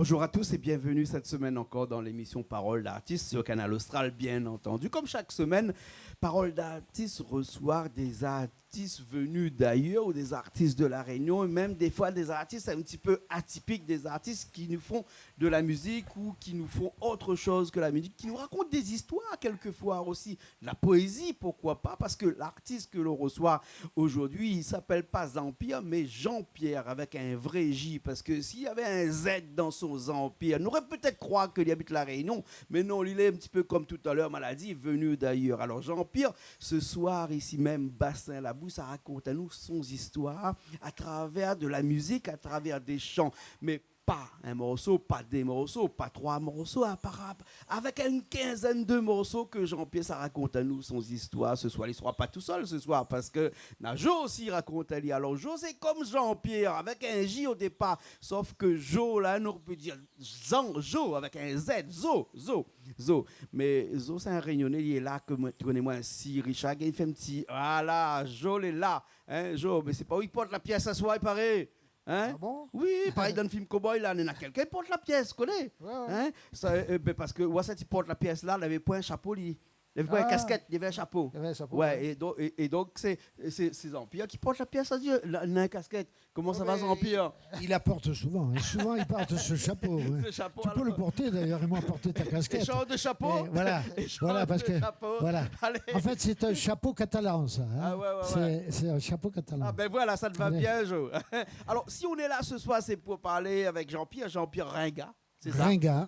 Bonjour à tous et bienvenue cette semaine encore dans l'émission Parole d'artistes sur Canal Austral, bien entendu. Comme chaque semaine, Parole d'artistes reçoit des artistes venus d'ailleurs ou des artistes de La Réunion et même des fois des artistes un petit peu atypiques, des artistes qui nous font de la musique ou qui nous font autre chose que la musique, qui nous racontent des histoires quelquefois aussi, la poésie, pourquoi pas, parce que l'artiste que l'on reçoit aujourd'hui, il s'appelle pas Zampire, mais Jean-Pierre avec un vrai J, parce que s'il y avait un Z dans son Zampire, on aurait peut-être croire qu'il habite La Réunion, mais non, il est un petit peu comme tout à l'heure, maladie, venu d'ailleurs. Alors Jean-Pierre, ce soir, ici même, Bassin Labou, ça raconte à nous son histoire à travers de la musique, à travers des chants, mais pas un morceau, pas des morceaux, pas 3 morceaux, avec une quinzaine de morceaux que Jean-Pierre ça raconte à nous son histoire ce soir. Il ne sera pas tout seul ce soir parce que Jo aussi raconte à lui. Alors Jo c'est comme Jean-Pierre avec un J au départ, sauf que Jo là nous peut dire Jo avec un Z, Zo. Mais Zo c'est un réunionnais, il est là que tu connais moi si Richard il fait un petit voilà, Jo est là, hein, Jo, mais c'est pas où il porte la pièce à soir, il paraît. Hein? Ah bon? Oui, pareil dans le film Cowboy, là, il y en a quelqu'un qui porte la pièce, connais? Ouais, ouais. Hein? Ça, parce que Ouassa, il porte la pièce là, il n'avait pas un chapeau, il n'avait pas une casquette, il avait un chapeau. Il y avait un chapeau, Ouais, ouais. et donc c'est Zampire qui porte la pièce, il a une casquette. Comment ça va, Zampire? Il la porte souvent. Et souvent, il porte ce chapeau. Ouais. Ce chapeau, Tu peux le porter d'ailleurs et moi porter ta casquette. Échange de chapeau. Et voilà, voilà parce que voilà. Allez. En fait, c'est un chapeau catalan, ça. Hein. Ah ouais. C'est un chapeau catalan. Ah ben voilà, ça te va Allez. bien, Jo. Alors, si on est là ce soir, c'est pour parler avec Jean-Pierre Ringard, c'est ça? Ringard.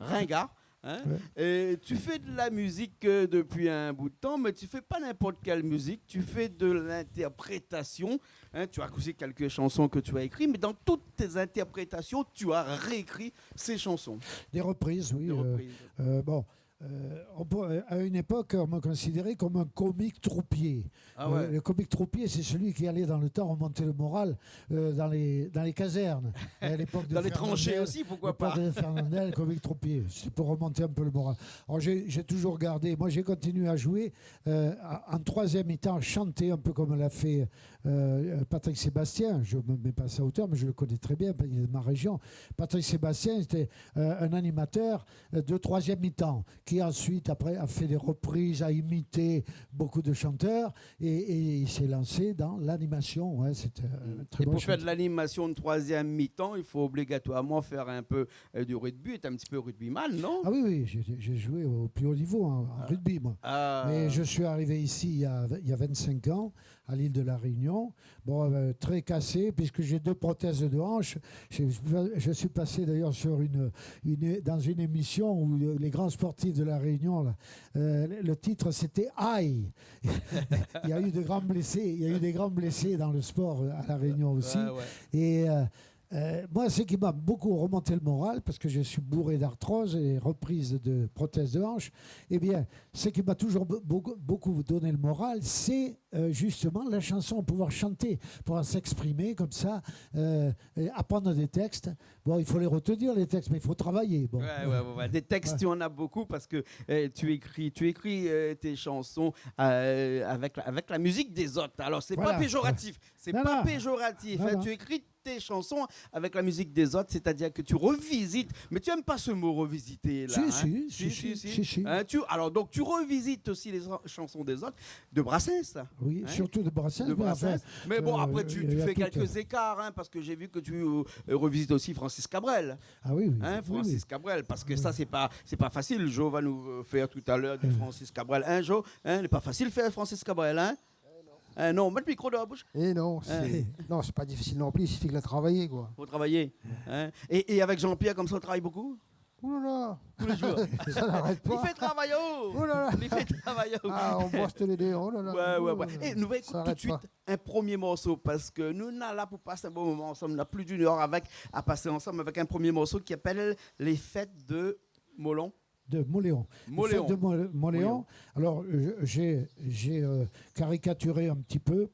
Hein? Ouais. Et tu fais de la musique depuis un bout de temps, mais tu fais pas n'importe quelle musique, tu fais de l'interprétation. Hein? Tu as aussi quelques chansons que tu as écrites, mais dans toutes tes interprétations, tu as réécrit ces chansons. Des reprises, oui. Des reprises. À une époque, on me considérait comme un comique troupier. Ah ouais. Le comique troupier, c'est celui qui allait dans le temps remonter le moral dans les casernes. À l'époque de Dans les Fernandel, tranchées aussi, pourquoi pas? l'époque de Fernandel, comique troupier. C'est pour remonter un peu le moral. Alors j'ai toujours gardé. Moi, j'ai continué à jouer en troisième mi-temps, chanter un peu comme l'a fait Patrick Sébastien. Je ne me mets pas à sa hauteur, mais je le connais très bien. Il est de ma région. Patrick Sébastien était un animateur de troisième mi-temps qui ensuite après a fait des reprises, a imité beaucoup de chanteurs et il s'est lancé dans l'animation. Ouais, c'était très et bon pour faire chanteur. de l'animation de troisième mi-temps, il faut obligatoirement faire un peu du rugby, être un petit peu rugbyman, non? Ah oui, j'ai joué au plus haut niveau en rugby, moi. Mais je suis arrivé ici il y a 25 ans, à l'île de la Réunion. Bon, très cassé, puisque j'ai 2 prothèses de hanche. Je suis passé d'ailleurs dans une émission où les grands sportifs de la Réunion, là, le titre c'était Aïe. Il y a eu de grands blessés. Il y a eu des grands blessés dans le sport à la Réunion aussi. Ouais. Et moi, ce qui m'a beaucoup remonté le moral, parce que je suis bourré d'arthrose et reprise de prothèses de hanche, eh bien, ce qui m'a toujours beaucoup donné le moral, c'est justement la chanson, pouvoir chanter, pouvoir s'exprimer comme ça, apprendre des textes. Bon, il faut les retenir, les textes, mais il faut travailler. Bon. Ouais. Des textes, tu en as beaucoup parce que tu écris tes chansons avec la musique des autres. Alors, c'est Voilà. pas péjoratif. C'est Non, pas non. péjoratif. Non, Hein. non. Tu écris tes chansons avec la musique des autres, c'est-à-dire que tu revisites. Mais tu n'aimes pas ce mot revisiter là. Si. Hein, alors donc tu revisites aussi les chansons des autres de Brassens. Oui, Hein? surtout de Brassens. De Brassens. Enfin, Mais bon, après tu il y a fais toutes- quelques écarts, hein, parce que j'ai vu que tu revisites aussi Francis Cabrel. Ah oui. Hein, Oui, Francis Cabrel, parce que ça, c'est pas facile. Jo va nous faire tout à l'heure du Francis Cabrel. Hein, Jo? Hein, n'est pas facile de faire Francis Cabrel, hein? Non, mets le micro dans la bouche. Et non, c'est pas difficile non plus, il suffit de la travailler, quoi. Faut travailler. Hein? Et avec Jean-Pierre, comme ça, on travaille beaucoup? Ouh là là, Tous les jours. ça n'arrête Il pas. fait travailler. Oh là là. Il fait travailler. Ah, on bosse les deux, oh là là. Ouais. Et nous allons écouter Ça tout de arrête suite pas. un premier morceau parce que nous sommes là pour passer un bon moment ensemble. On a plus d'une heure à passer ensemble avec un premier morceau qui s'appelle Les Fêtes de Molon. De Moléon. Moléon. Le fait de Moléon. Alors, j'ai caricaturé un petit peu.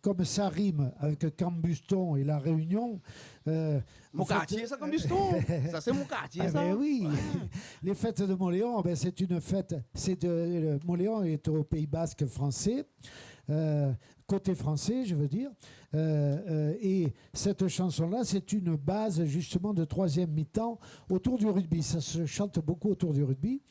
Comme ça rime avec Cambuston et La Réunion. Mon quartier, ça, Cambuston. Ça, c'est mon quartier, Ah ça. ben oui, les fêtes de Moléon, ben c'est une fête. Moléon est au Pays Basque français. côté français, je veux dire. Et cette chanson-là, c'est une base justement de troisième mi-temps autour du rugby. Ça se chante beaucoup autour du rugby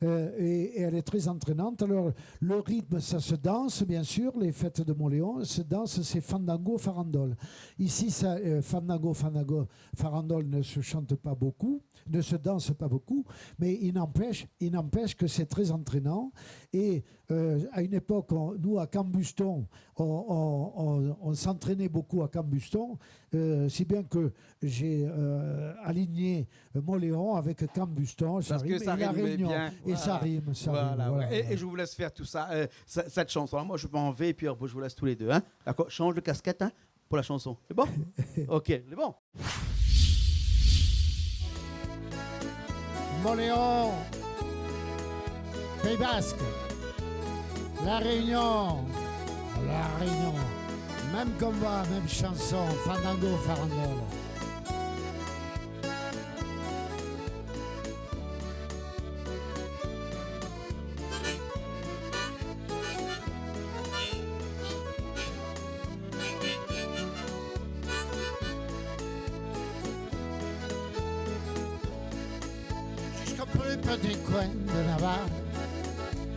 et elle est très entraînante. Alors, le rythme, ça se danse, bien sûr. Les fêtes de Montléon se danse, c'est fandango, farandole. Ici, ça, fandango, farandole ne se chante pas beaucoup, ne se danse pas beaucoup, mais il n'empêche que c'est très entraînant. Et à une époque, nous, à Cambuston, on s'entraînait beaucoup à Cambuston, si bien que j'ai aligné Montléon avec Cambuston, Parce que ça la rimait Réunion. bien. Et ça rime. Voilà, voilà. Et je vous laisse faire tout ça, cette chanson. Moi, je m'en vais et puis je vous laisse tous les deux. Hein. D'accord. Change de casquette hein, pour la chanson. C'est bon? Ok, c'est bon. Montléon, Pays Basque, La Réunion, même combat, même chanson, fandango, farandole. Jusqu'au plus petit coin de Navarre,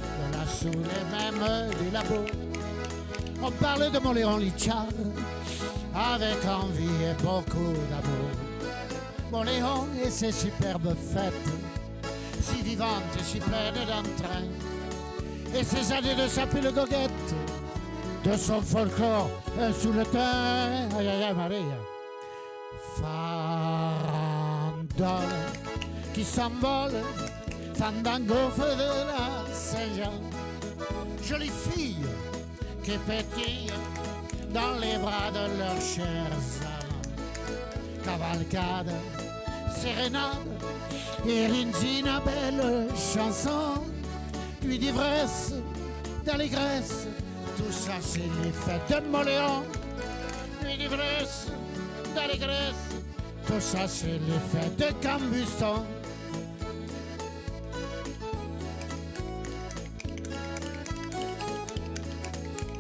de là sous les mêmes des labos, on parle de Montléon Lichard avec envie et beaucoup d'amour. Montléon et ses superbes fêtes, si vivantes et si pleines d'entrain, et ses années de sapile goguette, de son folklore sous le teint. Aïe aïe aïe Maria. Farandole qui s'envole, fandango feu de la Saint-Jean. Jolie fille qui pétille dans les bras de leurs chers amants. Cavalcade, sérénade, et Rindina, belle chanson, nuit d'ivresse, d'allégresse, tout ça c'est les fêtes de Montléon. Nuit d'ivresse, d'allégresse, tout ça c'est les fêtes de Cambuston.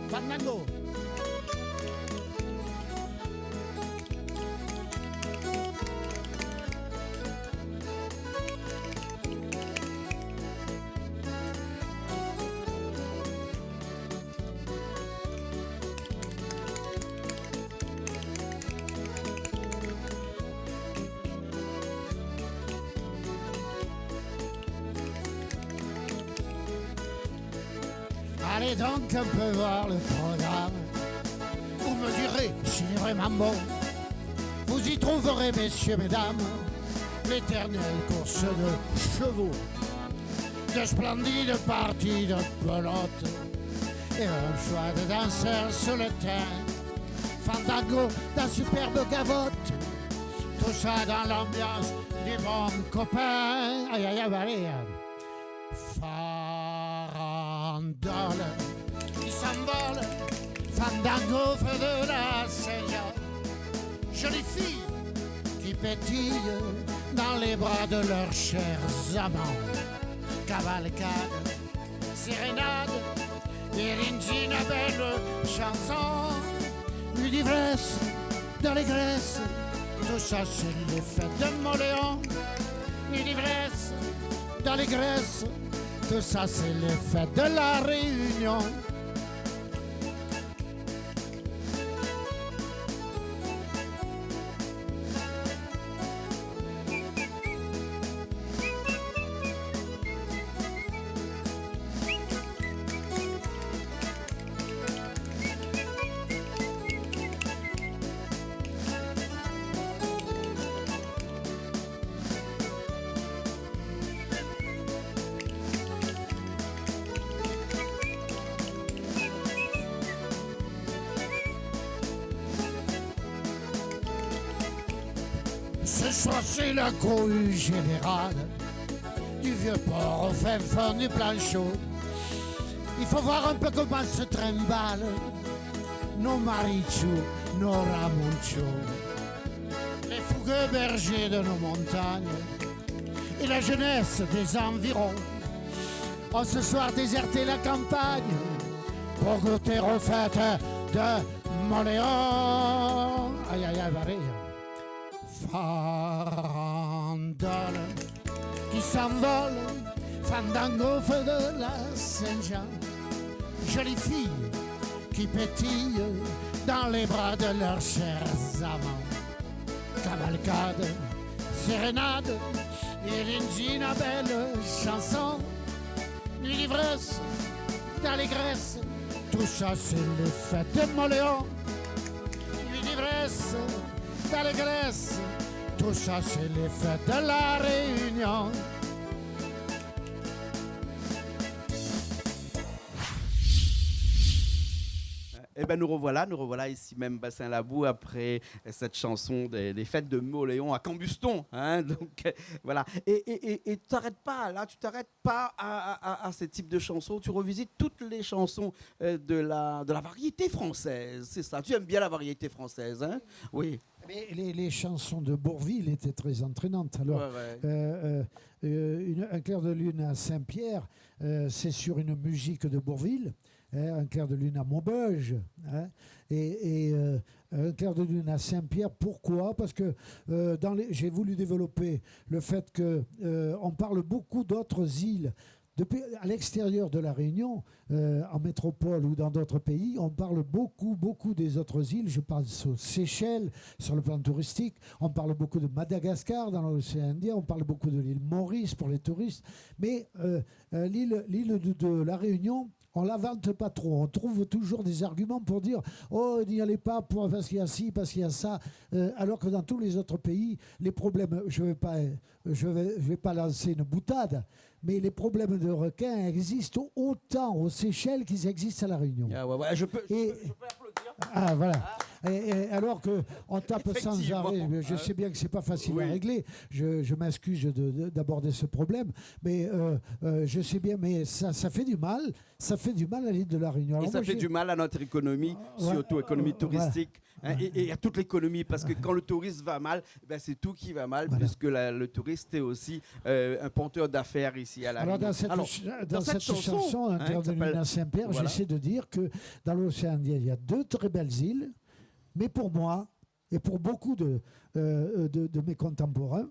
Fandango. Allez donc un peu voir le programme. Vous me direz s'il est vraiment bon. Vous y trouverez, messieurs, mesdames, l'éternelle course de chevaux, de splendides parties de pelote et un choix de danseurs sur le terrain. Fandango d'un superbe gavotte, tout ça dans l'ambiance des bons copains. Aïe aïe aïe, allez. Farandole qui s'envole, fandango feu de la Saint-Jean. Jolie fille qui pétille dans les bras de leurs chers amants. Cavalcade, sérénade, et Rindina, belle chanson. Nuit d'ivresse, d'allégresse, tout ça c'est les fêtes de Montléon. Nuit d'ivresse, d'allégresse, tout ça c'est les fêtes de la Réunion. Ce soir c'est la cohue générale du vieux port au fin fond du planchot. Il faut voir un peu comment se trimballent nos marichous, nos ramonchos, les fougueux bergers de nos montagnes et la jeunesse des environs ont ce soir déserté la campagne pour goûter aux fêtes de Moléon. Aïe, aïe, aïe, varie. Farandole qui s'envole, fandango feu de la Saint-Jean. Jolie fille qui pétille dans les bras de leurs chers amants. Cavalcade, sérénade, Irindina, belle chanson. Nuit d'ivresse, d'allégresse, tout ça c'est les fêtes de Moléon. Nuit d'ivresse, d'allégresse, tout ça c'est les fêtes de la Réunion. Eh bien, nous revoilà ici même Bassin-Labou après cette chanson des fêtes de Moléon à Cambuston. Hein, donc voilà. Et tu t'arrêtes pas là, tu t'arrêtes pas à ce type de chansons. Tu revisites toutes les chansons de la variété française. C'est ça. Tu aimes bien la variété française, hein? Oui. Mais les chansons de Bourvil étaient très entraînantes. Alors, un clair de lune à Saint-Pierre, c'est sur une musique de Bourvil. Un clair de lune à Maubeuge, hein, et un clair de lune à Saint-Pierre. Pourquoi? Parce que j'ai voulu développer le fait qu'on parle beaucoup d'autres îles. À l'extérieur de la Réunion, en métropole ou dans d'autres pays, on parle beaucoup des autres îles. Je pense aux Seychelles sur le plan touristique. On parle beaucoup de Madagascar dans l'océan Indien. On parle beaucoup de l'île Maurice pour les touristes. Mais l'île de la Réunion, on ne la vante pas trop. On trouve toujours des arguments pour dire « Oh, n'y allez pas parce qu'il y a ci, parce qu'il y a ça ». Alors que dans tous les autres pays, les problèmes, je vais pas lancer une boutade, mais les problèmes de requins existent autant aux Seychelles qu'ils existent à La Réunion. Ah ouais, je peux applaudir. Ah, voilà. Et alors qu'on tape sans arrêt, je sais bien que c'est pas facile à régler, je m'excuse d'aborder ce problème, mais je sais bien, mais ça fait du mal, à l'île de la Réunion. Alors, et ça fait du mal à notre économie, surtout économie touristique, hein, et à toute l'économnie, parce que quand le tourisme va mal, ben c'est tout qui va mal, puisque le touriste est aussi un porteur d'affaires ici à la Réunion. Dans cette chanson, Un clair de lune à Saint-Pierre, j'essaie de dire que dans l'océan Indien, il y a deux très belles îles. Mais pour moi, et pour beaucoup de mes contemporains,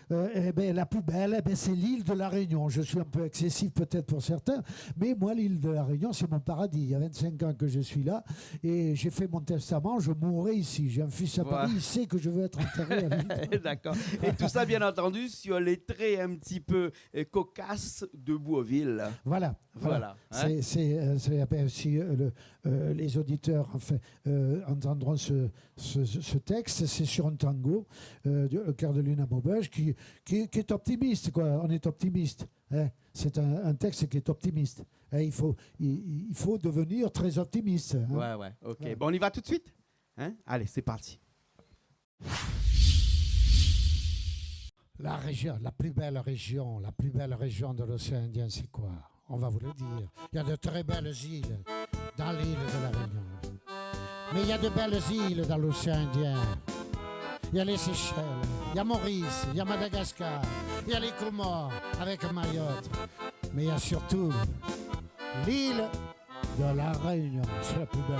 la plus belle, c'est l'île de la Réunion. Je suis un peu excessif peut-être pour certains, mais moi, l'île de la Réunion, c'est mon paradis. Il y a 25 ans que je suis là et j'ai fait mon testament, je mourrai ici. J'ai un fils à Paris, il sait que je veux être enterré à l'île. D'accord. Et tout ça, bien entendu, sur les traits un petit peu cocasses de Bourvil. Voilà. Hein? Si les auditeurs entendront ce texte, c'est sur un tango, Un clair de lune à Maubeuge, qui est optimiste, quoi. On est optimiste. Hein. C'est un texte qui est optimiste. Hein. Il faut devenir très optimiste. Hein. Ouais. Ok. Ouais. Bon, on y va tout de suite. Hein? Allez, c'est parti. La région, la plus belle région de l'océan Indien, c'est quoi? On va vous le dire. Il y a de très belles îles dans l'île de la Réunion. Mais il y a de belles îles dans l'océan Indien. Il y a les Seychelles, il y a Maurice, il y a Madagascar, il y a les Comores avec Mayotte. Mais il y a surtout l'île de la Réunion. C'est la plus belle.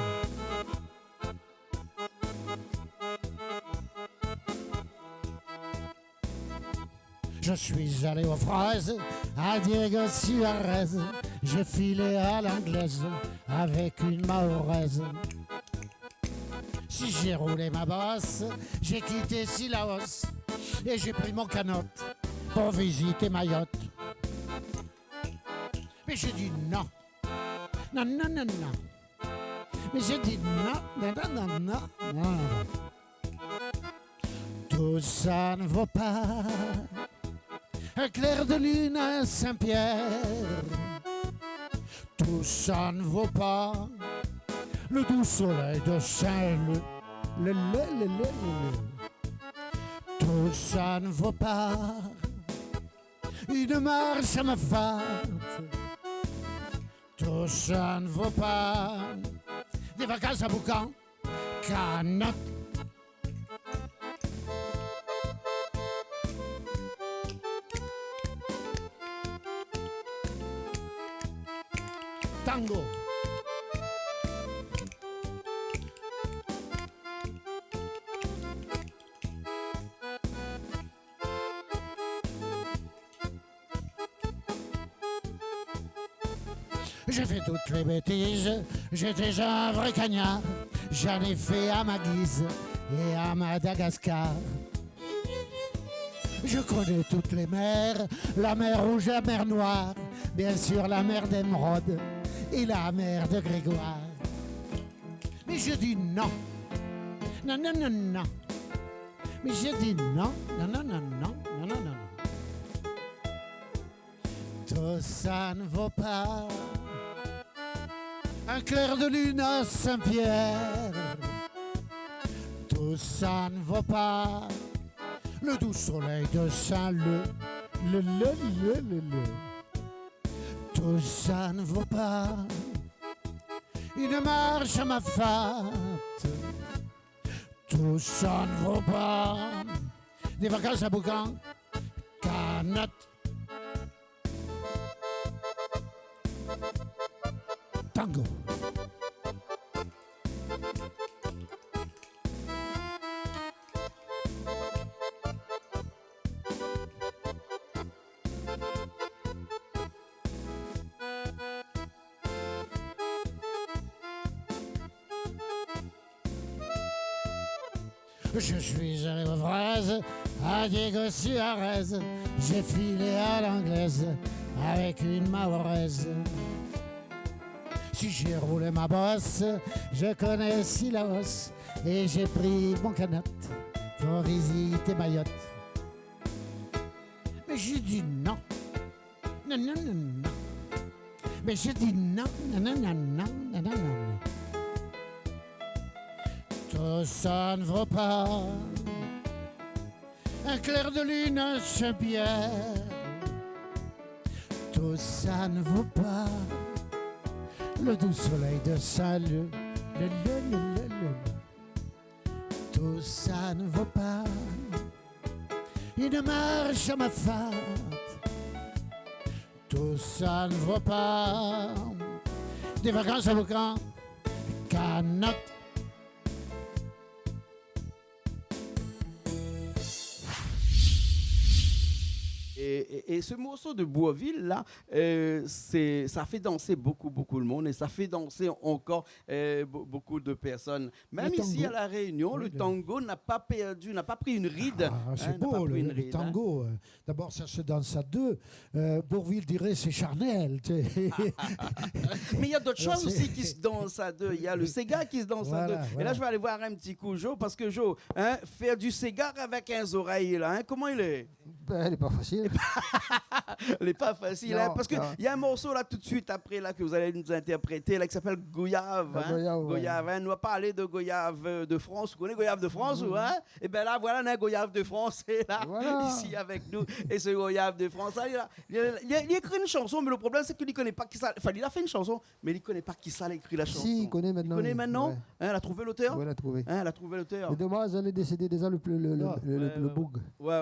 Je suis allé aux fraises à Diego Suarez. J'ai filé à l'anglaise avec une mahoraise. Si j'ai roulé ma bosse, j'ai quitté Sillaos et j'ai pris mon canot pour visiter Mayotte. Mais j'ai dit non. Non. Mais j'ai dit non. Tout ça ne vaut pas un clair de lune à Saint-Pierre. Tout ça ne vaut pas le doux soleil de Saint-Leu. Tout ça ne vaut pas une marche à ma fête. Tout ça ne vaut pas des vacances à Boucan. Canot. Tango. J'ai fait toutes les bêtises, j'étais un vrai cagnard. J'en ai fait à ma guise et à Madagascar. Je connais toutes les mers, la mer rouge, la mer noire, bien sûr la mer d'Émeraude et la mer de Grégoire. Mais je dis non, non, non, non, non. Mais je dis non, non, non, non, non, non, non, non. Tout ça ne vaut pas un clair de lune à Saint-Pierre. Tout ça ne vaut pas le doux soleil de Saint-Leu. Le. Tout ça ne vaut pas une marche à ma fête. Tout ça ne vaut pas des vacances à Boucan, Canette. Tango. Je suis allé aux fraises à Diego Suarez. J'ai filé à l'anglaise avec une mahoraise. Si j'ai roulé ma bosse, je connais Sillaos. Et j'ai pris mon canot pour visiter Mayotte. Mais je dis non, non, non, non, non. Mais je dis non, non, non, non, non, non, non, non. Tout ça ne vaut pas un clair de lune à Saint-Pierre. Tout ça ne vaut pas le doux soleil de Saint-Leu. Tout ça ne vaut pas une marche à ma fête. Tout ça ne vaut pas des vacances à Boucan, Canette. Et ce morceau de Boisville, là, ça fait danser beaucoup, beaucoup le monde et ça fait danser encore beaucoup de personnes. Même ici à La Réunion, le tango n'a pas perdu, n'a pas pris une ride. Ah, c'est beau, le tango. D'abord, ça se danse à deux. Bourville dirait c'est charnel. Mais il y a d'autres choses aussi qui se dansent à deux. Il y a le Sega qui se danse à deux. Voilà. Et là, je vais aller voir un petit coup, Joe, parce que Joe, faire du Sega avec un oreille, là, comment il est? Ben, elle n'est pas facile. Elle n'est pas facile, hein, parce qu'il y a un morceau là tout de suite après là, que vous allez nous interpréter là, qui s'appelle Goyave. Goyave, hein. On va parler de Goyave de France. Vous connaissez Goyave de France ou hein? Et bien là, voilà, un Goyave de France est là, ici avec nous. Et ce Goyave de France, là, il a écrit une chanson, mais le problème c'est qu'il ne connaît pas qui ça. Enfin, il a fait une chanson, mais il ne connaît pas qui ça a écrit la chanson. Si, il connaît maintenant. Il connaît maintenant. Ouais. Hein, elle a trouvé l'auteur. Oui, elle a trouvé. Hein, elle a trouvé l'auteur. Mais dommage, elle est décédée déjà le boug. Ouais.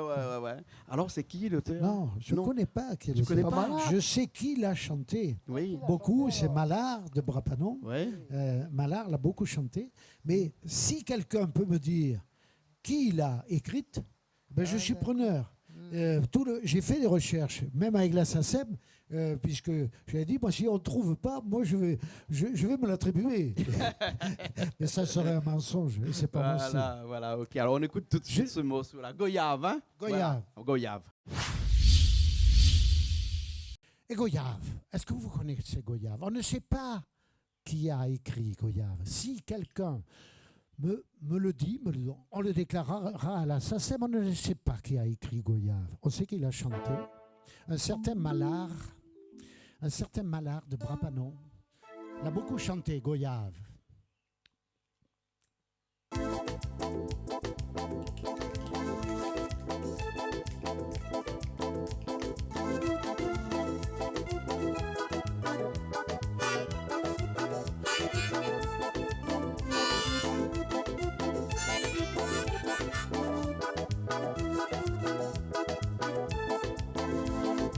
Alors, c'est qui l'auteur? Non, je ne connais pas. Tu connais pas? Je sais qui l'a chanté. Oui. Beaucoup, c'est Mallard de Brapanon. Oui. Mallard l'a beaucoup chanté. Mais si quelqu'un peut me dire qui l'a écrite, ben je suis preneur. J'ai fait des recherches, même avec la SACEM, puisque j'avais dit, moi, si on ne trouve pas, moi, je vais me l'attribuer. Mais ça serait un mensonge, et c'est pas mon style. Voilà, ok. Alors, on écoute tout de suite ce morceau-là. Goyave, hein? Goyave. Voilà. Goyave. Et Goyave, est-ce que vous connaissez Goyave? On ne sait pas qui a écrit Goyave. Si quelqu'un me le dit, on le déclarera à la SACEM. On ne sait pas qui a écrit Goyave. On sait qu'il a chanté. Un certain Mallard de Brapanon, l'a beaucoup chanté, Goyave.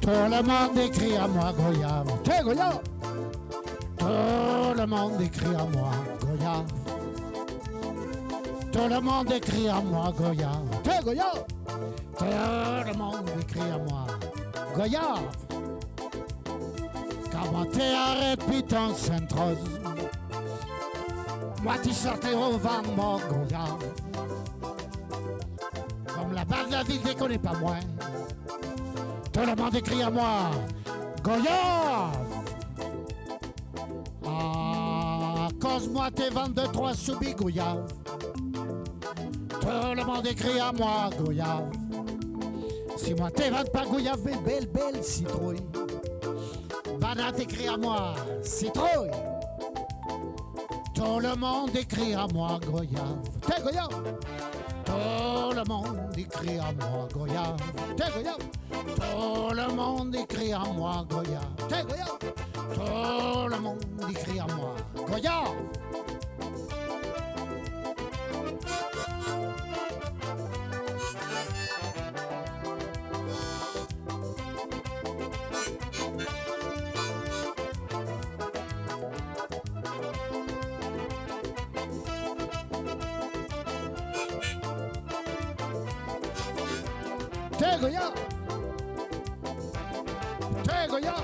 Tout le monde écrit à moi, Goyave. T'es Goyave. Tout le monde écrit à moi, Goyave. Tout le monde écrit à moi, Goyave. T'es Goyave. Tout le monde écrit à moi, Goyave. Quand Comment t'es arrêté putain Sainte-Rose. Moi tu sortais au vent de mon Goya. Comme la balle de la ville déconne pas moins. Tout le monde écrit à moi Goya. Ah, cause moi t'es 22-3 sous Bigouya. Tout le monde écrit à moi Goya. Si moi t'es 20 pas Goya, belle citrouille. Banat écrit à moi citrouille. Tout le monde écrit à moi Goya. T'es Goya. Tout le monde écrit à moi Goya. T'es Goya. Tout le monde écrit à moi Goya. T'es Goya. Tout le monde écrit à moi Goya. T'es Goya. T'es Goya.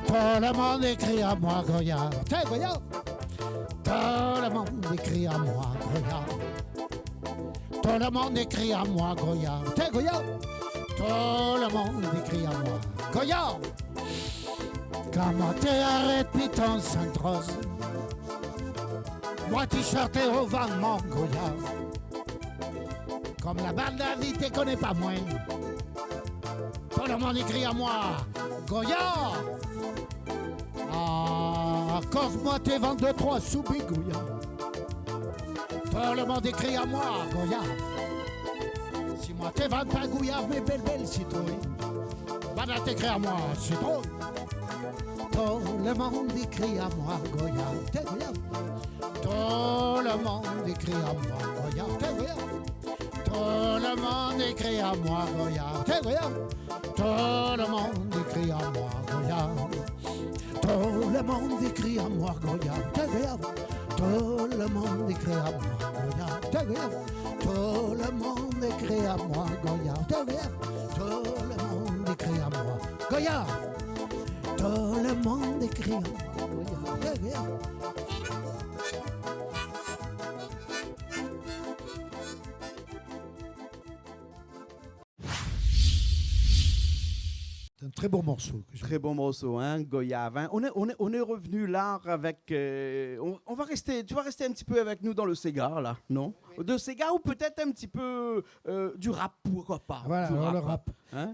Tout le monde écrit à moi Goya. T'es Goya. Tout le monde écrit à moi Goya. Tout le monde écrit à moi Goya. T'es Goya. Tout le monde écrit à moi Goya. Comment t'es arrêté putain Sainte-Rose. Moi tu sortais au vent de mon Goya. Comme la balle de la vie t'es connais pas moins. Tout le monde écrit à moi Goya. Ah, cause moi t'es 22-3 sous Bigouya. Tout le monde écrit à moi Goya. Si moi t'es 20 Gouya, mes belles citrouilles. Banat écrit à moi citrouille. Tout le monde écrit à moi Goya. T'es Goya. Tout le monde écrit à moi Goya. T'es Goya. Tout le monde écrit à moi Goya. T'es Goya. Tout le monde écrit à moi Goya. Tout le monde écrit à moi Goya. T'es Goya. Tout le monde écrit à moi Goya. T'es Goya. Tout le monde écrit à moi Goya. T'es Goya. Tout le monde écrit à moi Goya. Tout le monde écrit à moi Goya. T'es Goya. C'est un très bon morceau. Très bon morceau, hein, Goya 20. On est revenu là avec. On va rester. Tu vas rester un petit peu avec nous dans le Sega, là, non? De Sega ou peut-être un petit peu du rap, pourquoi pas? Voilà, du alors rap, le rap. hein.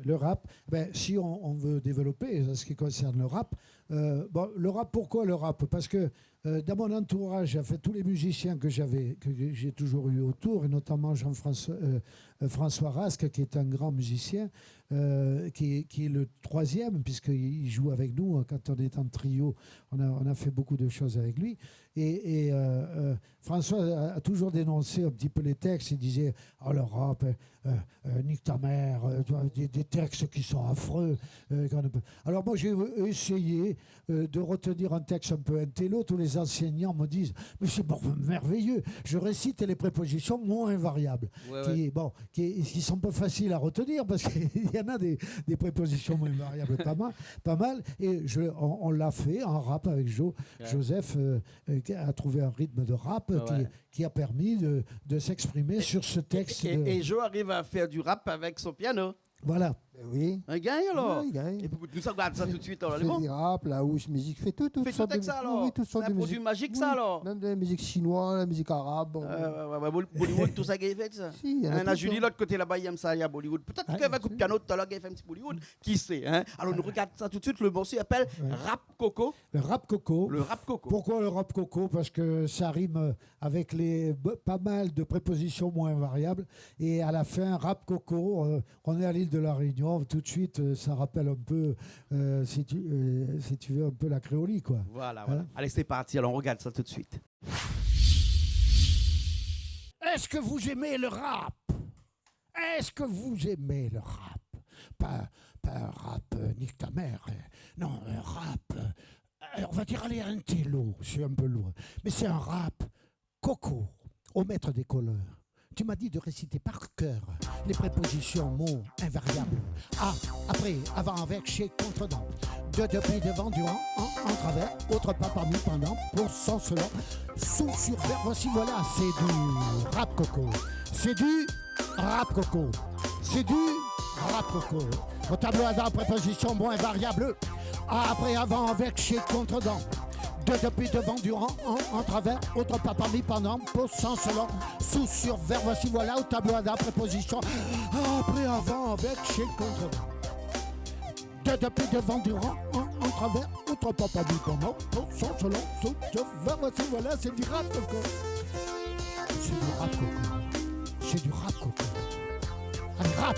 Le rap, ben, si on veut développer ce qui concerne le rap, le rap, pourquoi le rap? Parce que dans mon entourage, fait, tous les musiciens que j'ai toujours eu autour, et notamment François Rasque, qui est un grand musicien, qui est le troisième, puisqu'il joue avec nous quand on est en trio. On a fait beaucoup de choses avec lui. Et François a toujours dénoncé un petit peu les textes. Il disait « Oh, le rap, nique ta mère, des textes qui sont affreux. » Alors moi, j'ai essayé de retenir un texte un peu intello. Tous les enseignants me disent « Mais c'est merveilleux. » Je récite les prépositions moins invariables, qui sont pas faciles à retenir, parce qu'il y en a des prépositions moins invariables pas mal. Et on l'a fait en rap avec Joseph, a trouvé un rythme de rap qui a permis de s'exprimer sur ce texte. Et Joe arrive à faire du rap avec son piano. Voilà. Oui. Il gagne alors. Oui, il gagne. Et nous, ça regarde ça tout de suite. Alors, Fait du rap, la house music, fait tout. Fait tout avec ça alors. Oui, toutes C'est sortes un de produit musique. magique ça alors. Même de la musique chinoise, la musique arabe. Bollywood, tout ça qui est fait ça. Si, il y en a Hein, la tout, Julie, hein. l'autre côté là-bas, il aime ça, il y a Bollywood. Peut-être Ah, qu'elle va couper piano tout à l'heure, il fait un petit Bollywood. Qui sait, hein? Alors, nous regardons ça tout de suite. Le morceau s'appelle Rap Coco. Le rap coco. Le rap coco. Pourquoi le rap coco? Parce que ça rime avec pas mal de prépositions moins variables. Et à la fin, rap coco, on est à l'île de la Réunion. Tout de suite, ça rappelle un peu, si tu veux, un peu la créolie, quoi. Voilà. Hein? Allez, c'est parti. Alors, on regarde ça tout de suite. Est-ce que vous aimez le rap? Est-ce que vous aimez le rap? Pas un rap nique ta mère. Non, un rap. On va dire, allez, un télo, c'est un peu loin. Mais c'est un rap coco, au maître des couleurs. Tu m'as dit de réciter par cœur les prépositions, mots invariables. A, après, avant, avec, chez, contre, dans. De, depuis, devant, durant, en travers, autre pas, parmi, pendant, pour, sans, selon, sous, sur, vers, voici, voilà. C'est du rap coco. C'est du rap coco. C'est du rap coco. Au tableau à dents, préposition, mots invariables. A, après, avant, avec, chez, contre, dans. De, depuis, devant, durant, en travers, autre pas, parmi, pendant, pour, sans, selon, sous, sur, vers, voici, voilà, au tableau à dents, préposition, après, avant, avec, chez, contre, de, depuis, devant, durant, en travers, autre pas, parmi, pendant, pour, sans, selon, sous, sur, vers, voici, voilà, c'est du rap, coco. C'est du rap, coco. C'est du rap, coco. Allez, rap!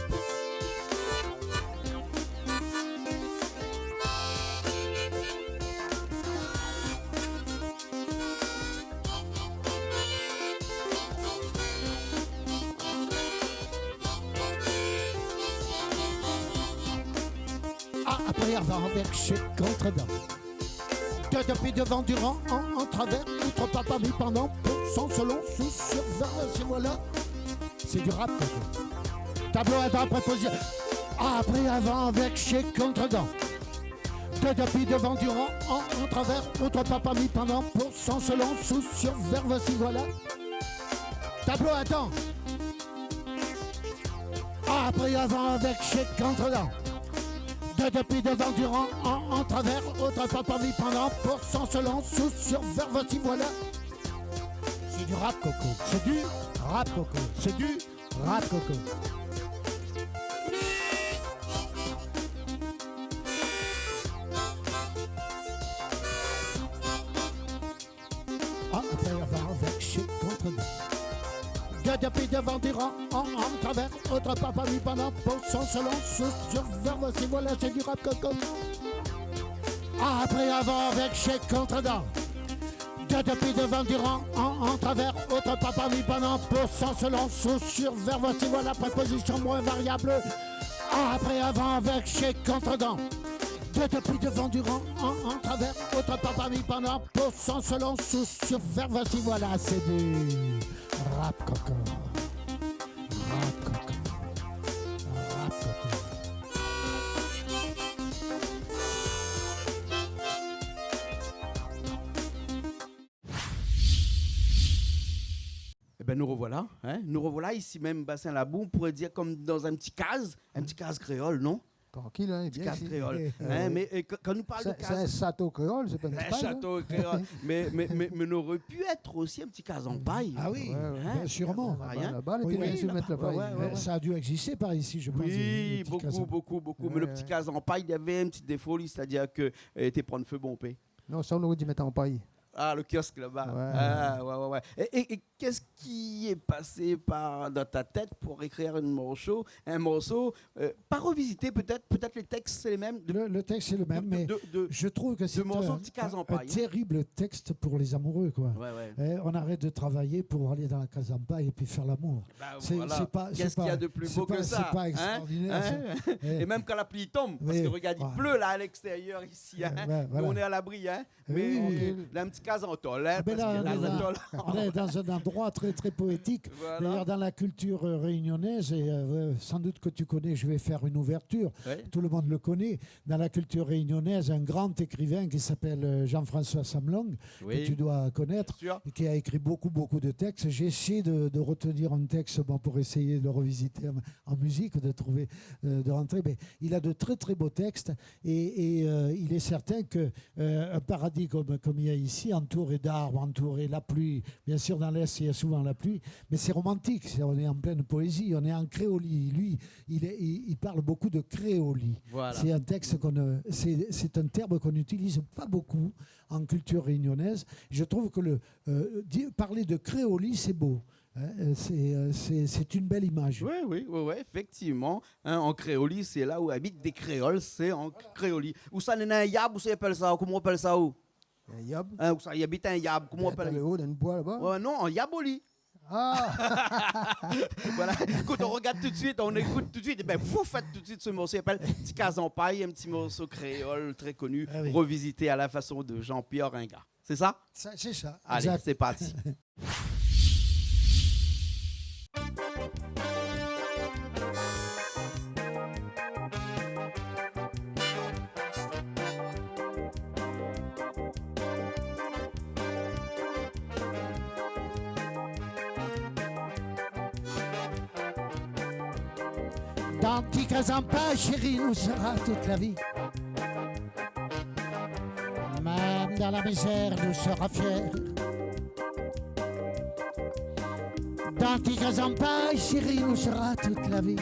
Après, avant, avec, chez, contre, dans. De, depuis, devant, durant, en travers, outre, pas, parmi, pendant, pour, sans, selon, sous, sur, vers, c'est voilà. C'est du rap, coco. Tableau à dents, préposition. Après, avant, avec, chez, contre, dans. De, depuis, devant, durant, en travers, outre, pas, parmi, pendant, pour, sans, selon, sous, sur, vers, voici, voilà. Tableau à dents. Après, avant, avec, chez, contre, dans. De, depuis, devant, durant, en travers, autre pas, parmi, pendant, pour, sans, selon, sous, sur, vers, voici, voilà. C'est du rap, coco. C'est du rap, coco. C'est du rap, coco. Après, avant, avec, chez, contre, dans. De, depuis, devant, durant, en travers, autre pas, parmi, pendant, pour, sans, selon, sous, sur, vers, voici, voilà, c'est du rap, coco. Après, avant, avec, chez, contre, dans. De, depuis, devant, durant, en travers, autre pas, parmi, pendant, pour, sans, selon, sous, sur, vers, voici, voilà, préposition, moins variable. Après, avant, avec, chez, contre, dans. De, depuis, devant, durant, en travers, autre pas, parmi, pendant, pour, sans, selon, sous, sur, vers, voici, voilà, c'est du rap, coco. Rap, coco. Rap, coco. Eh ben nous revoilà, hein? Nous revoilà ici même, Bassin Labou, on pourrait dire comme dans un petit case créole, non? Tranquille, hein, Petit bien. case ici. créole. Hein, mais quand nous parlons de C'est un case... château créole, c'est pas une Un paille, château créole. mais nous aurait pu être aussi un petit case en paille. Ah oui, Ouais, ouais. Hein? bien sûrement. Ah, hein. rien. Là-bas, les Oui, Canadiens oui, se mettent la paille. ouais, ouais. Ça a dû exister par ici, je pense. les Oui, petits beaucoup, casins. beaucoup. Mais Ouais, le petit case en paille, il y avait un petit défaut, c'est-à-dire que était prendre feu bon paix. Non, ça, on aurait dû mettre en paille. Ah, le kiosque là-bas. Ouais. Ah, ouais. Et qu'est-ce qui est passé dans ta tête pour écrire un morceau pas revisiter peut-être les textes c'est les mêmes. Le texte est le même, mais je trouve que c'est morceaux petit case en un paille. terrible texte pour les amoureux, quoi. Ouais. On arrête de travailler pour aller dans la case en paille et puis faire l'amour. Bah, C'est voilà. pas- Qu'est-ce c'est qu'il y a pas- de plus c'est beau pas- que ça? c'est pas extraordinaire, ça. Et même quand la pluie tombe, parce Oui. que regarde, il Ouais. pleut là à l'extérieur ici. Hein. Ouais, Nous, voilà. on est à l'abri, hein. Oui, Mais oui. là, un petit case en tôle, hein, Ah ben parce là, que on est la dans- tôle. on est dans un endroit très très poétique. Voilà. D'ailleurs, dans la culture réunionnaise, et sans doute que tu connais, je vais faire une ouverture. Ouais. Tout le monde le connaît. Dans la culture réunionnaise, un grand écrivain qui s'appelle Jean-François Samlong, que tu dois connaître, Sûr. et qui a écrit beaucoup de textes. J'ai essayé de retenir un texte pour essayer de le revisiter en musique, de trouver, de rentrer. Mais il a de très très beaux textes et il est certain que un paradis comme il y a ici, entouré d'arbres, entouré la pluie. Bien sûr, dans l'Est, il y a souvent la pluie, mais c'est romantique. On est en pleine poésie, on est en créolie. Lui, il parle beaucoup de créolie. Voilà. C'est un texte c'est un terme qu'on n'utilise pas beaucoup en culture réunionnaise. Je trouve que parler de créolie, c'est beau. Hein, c'est une belle image. Oui, effectivement. Hein, en créolie, c'est là où habitent des créoles, c'est en créolie. Où ça, n'est un yab, où ça appelle ça? Comment on appelle ça? Où Un yab. hein, où ça y habite un yab? Comment on Dans appelle le haut, dans une bois là-bas. ouais, non, en yaboli. Ah Voilà. Écoute, on regarde tout de suite, on écoute tout de suite. Et ben, vous faites tout de suite ce morceau. Il s'appelle Petit Case en paille, un petit morceau créole très connu, Ah oui. revisité à la façon de Jean-Pierre Ringat. C'est ça? C'est ça. Allez, Exact. c'est parti. Dans Ticazampa, chérie, nous sera toute la vie. Même dans la misère, nous sera fiers. Dans Ticazampa, chérie, nous sera toute la vie.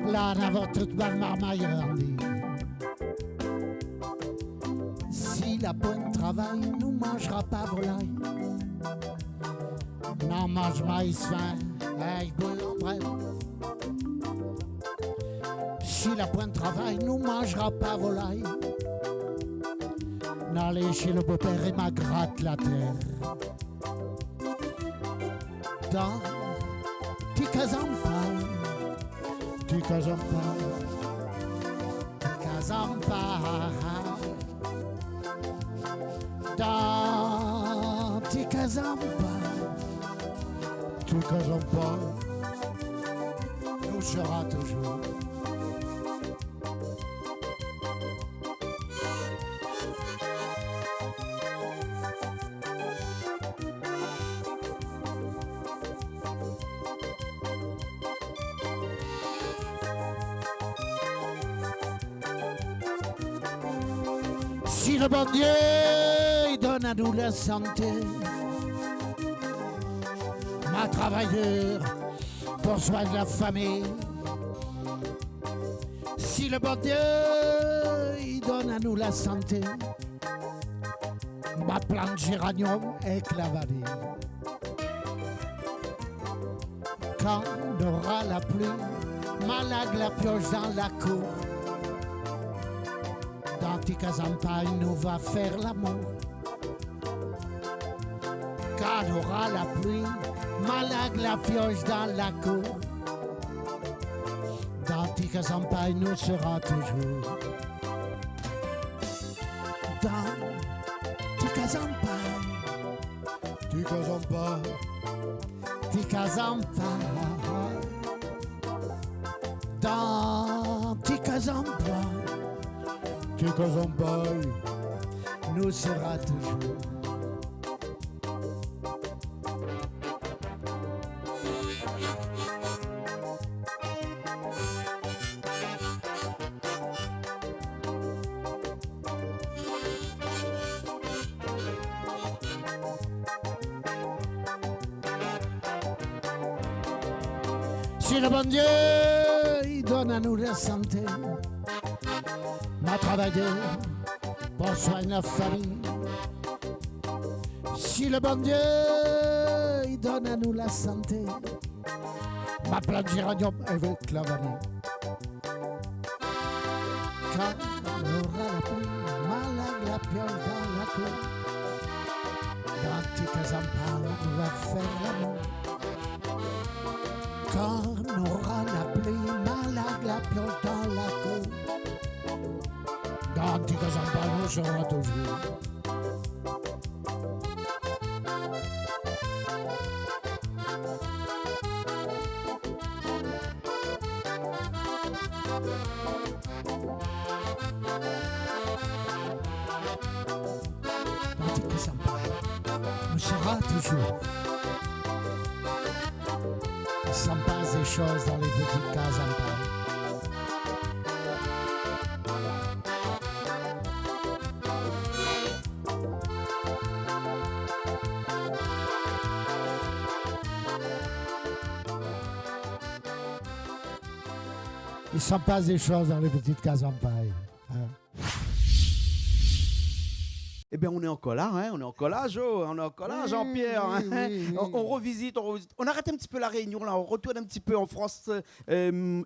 Là, dans votre bonne marmaille grandie. Si la bonne travail nous mangera pas volaille, non mange maïs fin avec boule en brève. Si la pointe travail nous mangera pas volaille, n'allez chez le beau-père et ma gratte la terre. Dans Ticazampa, Ticazampa, Ticazampa. Dans Ticazampa, Ticazampa, nous sera toujours. Si le bon Dieu il donne à nous la santé, ma travailleur pour soigner la famille. Si le bon Dieu il donne à nous la santé, ma plante géranium est clavadée. Quand on aura la pluie, ma lague la pioche dans la cour. Dans Ticazampa, il nous va faire l'amour. Quand on aura la pluie, ma lague la pioche dans la cour. Dans Ticazampa, il nous sera toujours. Dans Ticazampa, Ticazampa, Ticazampa. Dans Ticazampa, Ticazampa, nous sera toujours. Si le bon Dieu il donne à nous la santé, ma travailleur pour soigner la famille. Si le bon Dieu il donne à nous la santé, ma plante géranium avec la vanille. Quand on aura la pluie, ma lague la pioche dans la cour. Dans Ticazampa, on va faire l'amour. Quand on aura la pluie, ma lague la pioche dans la cour. Dans Ticazampa, nous serons toujours. Dans Ticazampa, nous serons toujours. Il s'en passe des choses dans les petites cases en paille. Il s'en passe des choses dans les petites cases en paille. Hein. Eh bien, on est encore là, hein, on est encore là, Jo, on est encore là, Oui, Jean-Pierre. oui, hein. oui, oui. On revisite, on arrête un petit peu la Réunion, là, on retourne un petit peu en France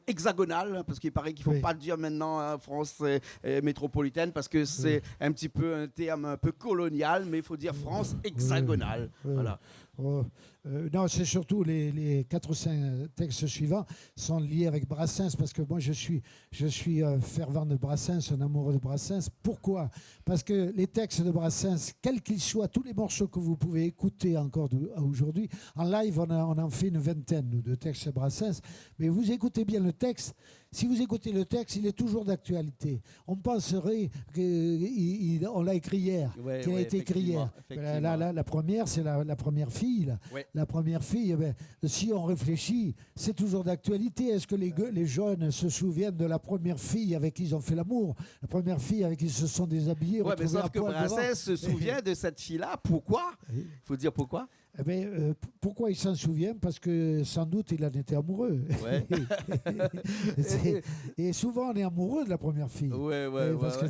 hexagonale, parce qu'il paraît qu'il ne faut Oui. pas dire maintenant France métropolitaine, parce que c'est un petit peu un terme un peu colonial, mais il faut dire France hexagonale. Oui. Voilà. Oh, non, c'est surtout les 4 ou 5 textes suivants sont liés avec Brassens, parce que moi je suis fervent de Brassens, un amoureux de Brassens. Pourquoi ? Parce que les textes de Brassens, quels qu'ils soient, tous les morceaux que vous pouvez écouter encore aujourd'hui, en live on en fait une vingtaine nous, de textes de Brassens, mais vous écoutez bien le texte, Si vous écoutez le texte, il est toujours d'actualité. On penserait qu'on l'a écrit hier, Ouais, qu'il a ouais, été écrit hier. effectivement. La première, c'est la première fille. Là. Ouais. La première fille, si on réfléchit, c'est toujours d'actualité. Est-ce que les jeunes se souviennent de la première fille avec qui ils ont fait l'amour? La première fille avec qui ils se sont déshabillés? Ouais, mais retrouvés sauf à que poil devant. Brassens se souvient de cette fille-là. Pourquoi? Il faut dire pourquoi. Eh ben, pourquoi il s'en souvient? Parce que sans doute il en était amoureux. Ouais. Et souvent on est amoureux de la première fille. Ouais, ouais, Parce ouais,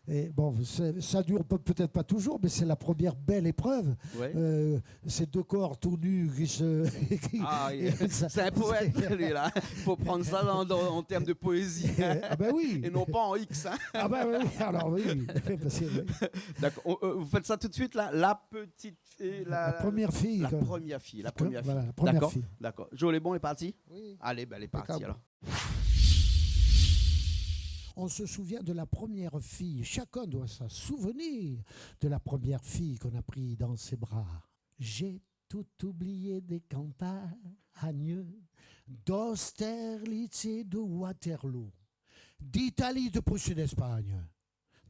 que ça dure peut-être pas toujours, mais c'est la première belle épreuve. ouais. Ces deux corps tout nus qui se. Ah, c'est un poète, lui-là. Il faut prendre ça en termes de poésie. Ah ben oui. Et non pas en X. Hein. Ah ben oui. Alors oui. Parce que, oui. D'accord. Vous faites ça tout de suite, là. La petite fille. La première fille. La quoi. première fille. La première fille. Voilà, la première D'accord. fille. D'accord. Joe, bon est parti. Oui. Allez, ben, elle est partie Impeccable. alors. On se souvient de la première fille. Chacun doit se souvenir de la première fille qu'on a pris dans ses bras. J'ai tout oublié des campagnes, d'Austerlitz et de Waterloo, d'Italie, de Prusse et d'Espagne,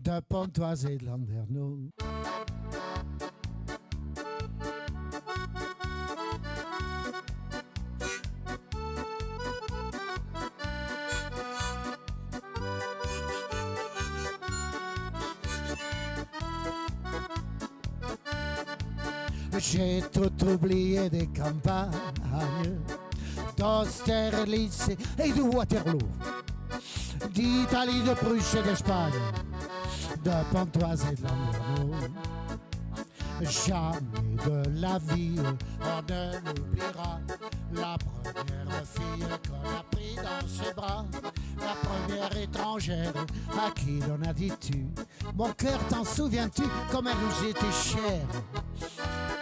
de Pontoise et de Landerneau. J'ai tout oublié des campagnes, d'Austerlitz et de Waterloo, d'Italie, de Prusse et d'Espagne, de Pontoise et de Landerneau. Jamais de la vie on ne l'oubliera, la première fille qu'on a pris dans ses bras, la première étrangère à qui l'on a dit tu. Mon cœur, t'en souviens-tu, comme elle nous était chère?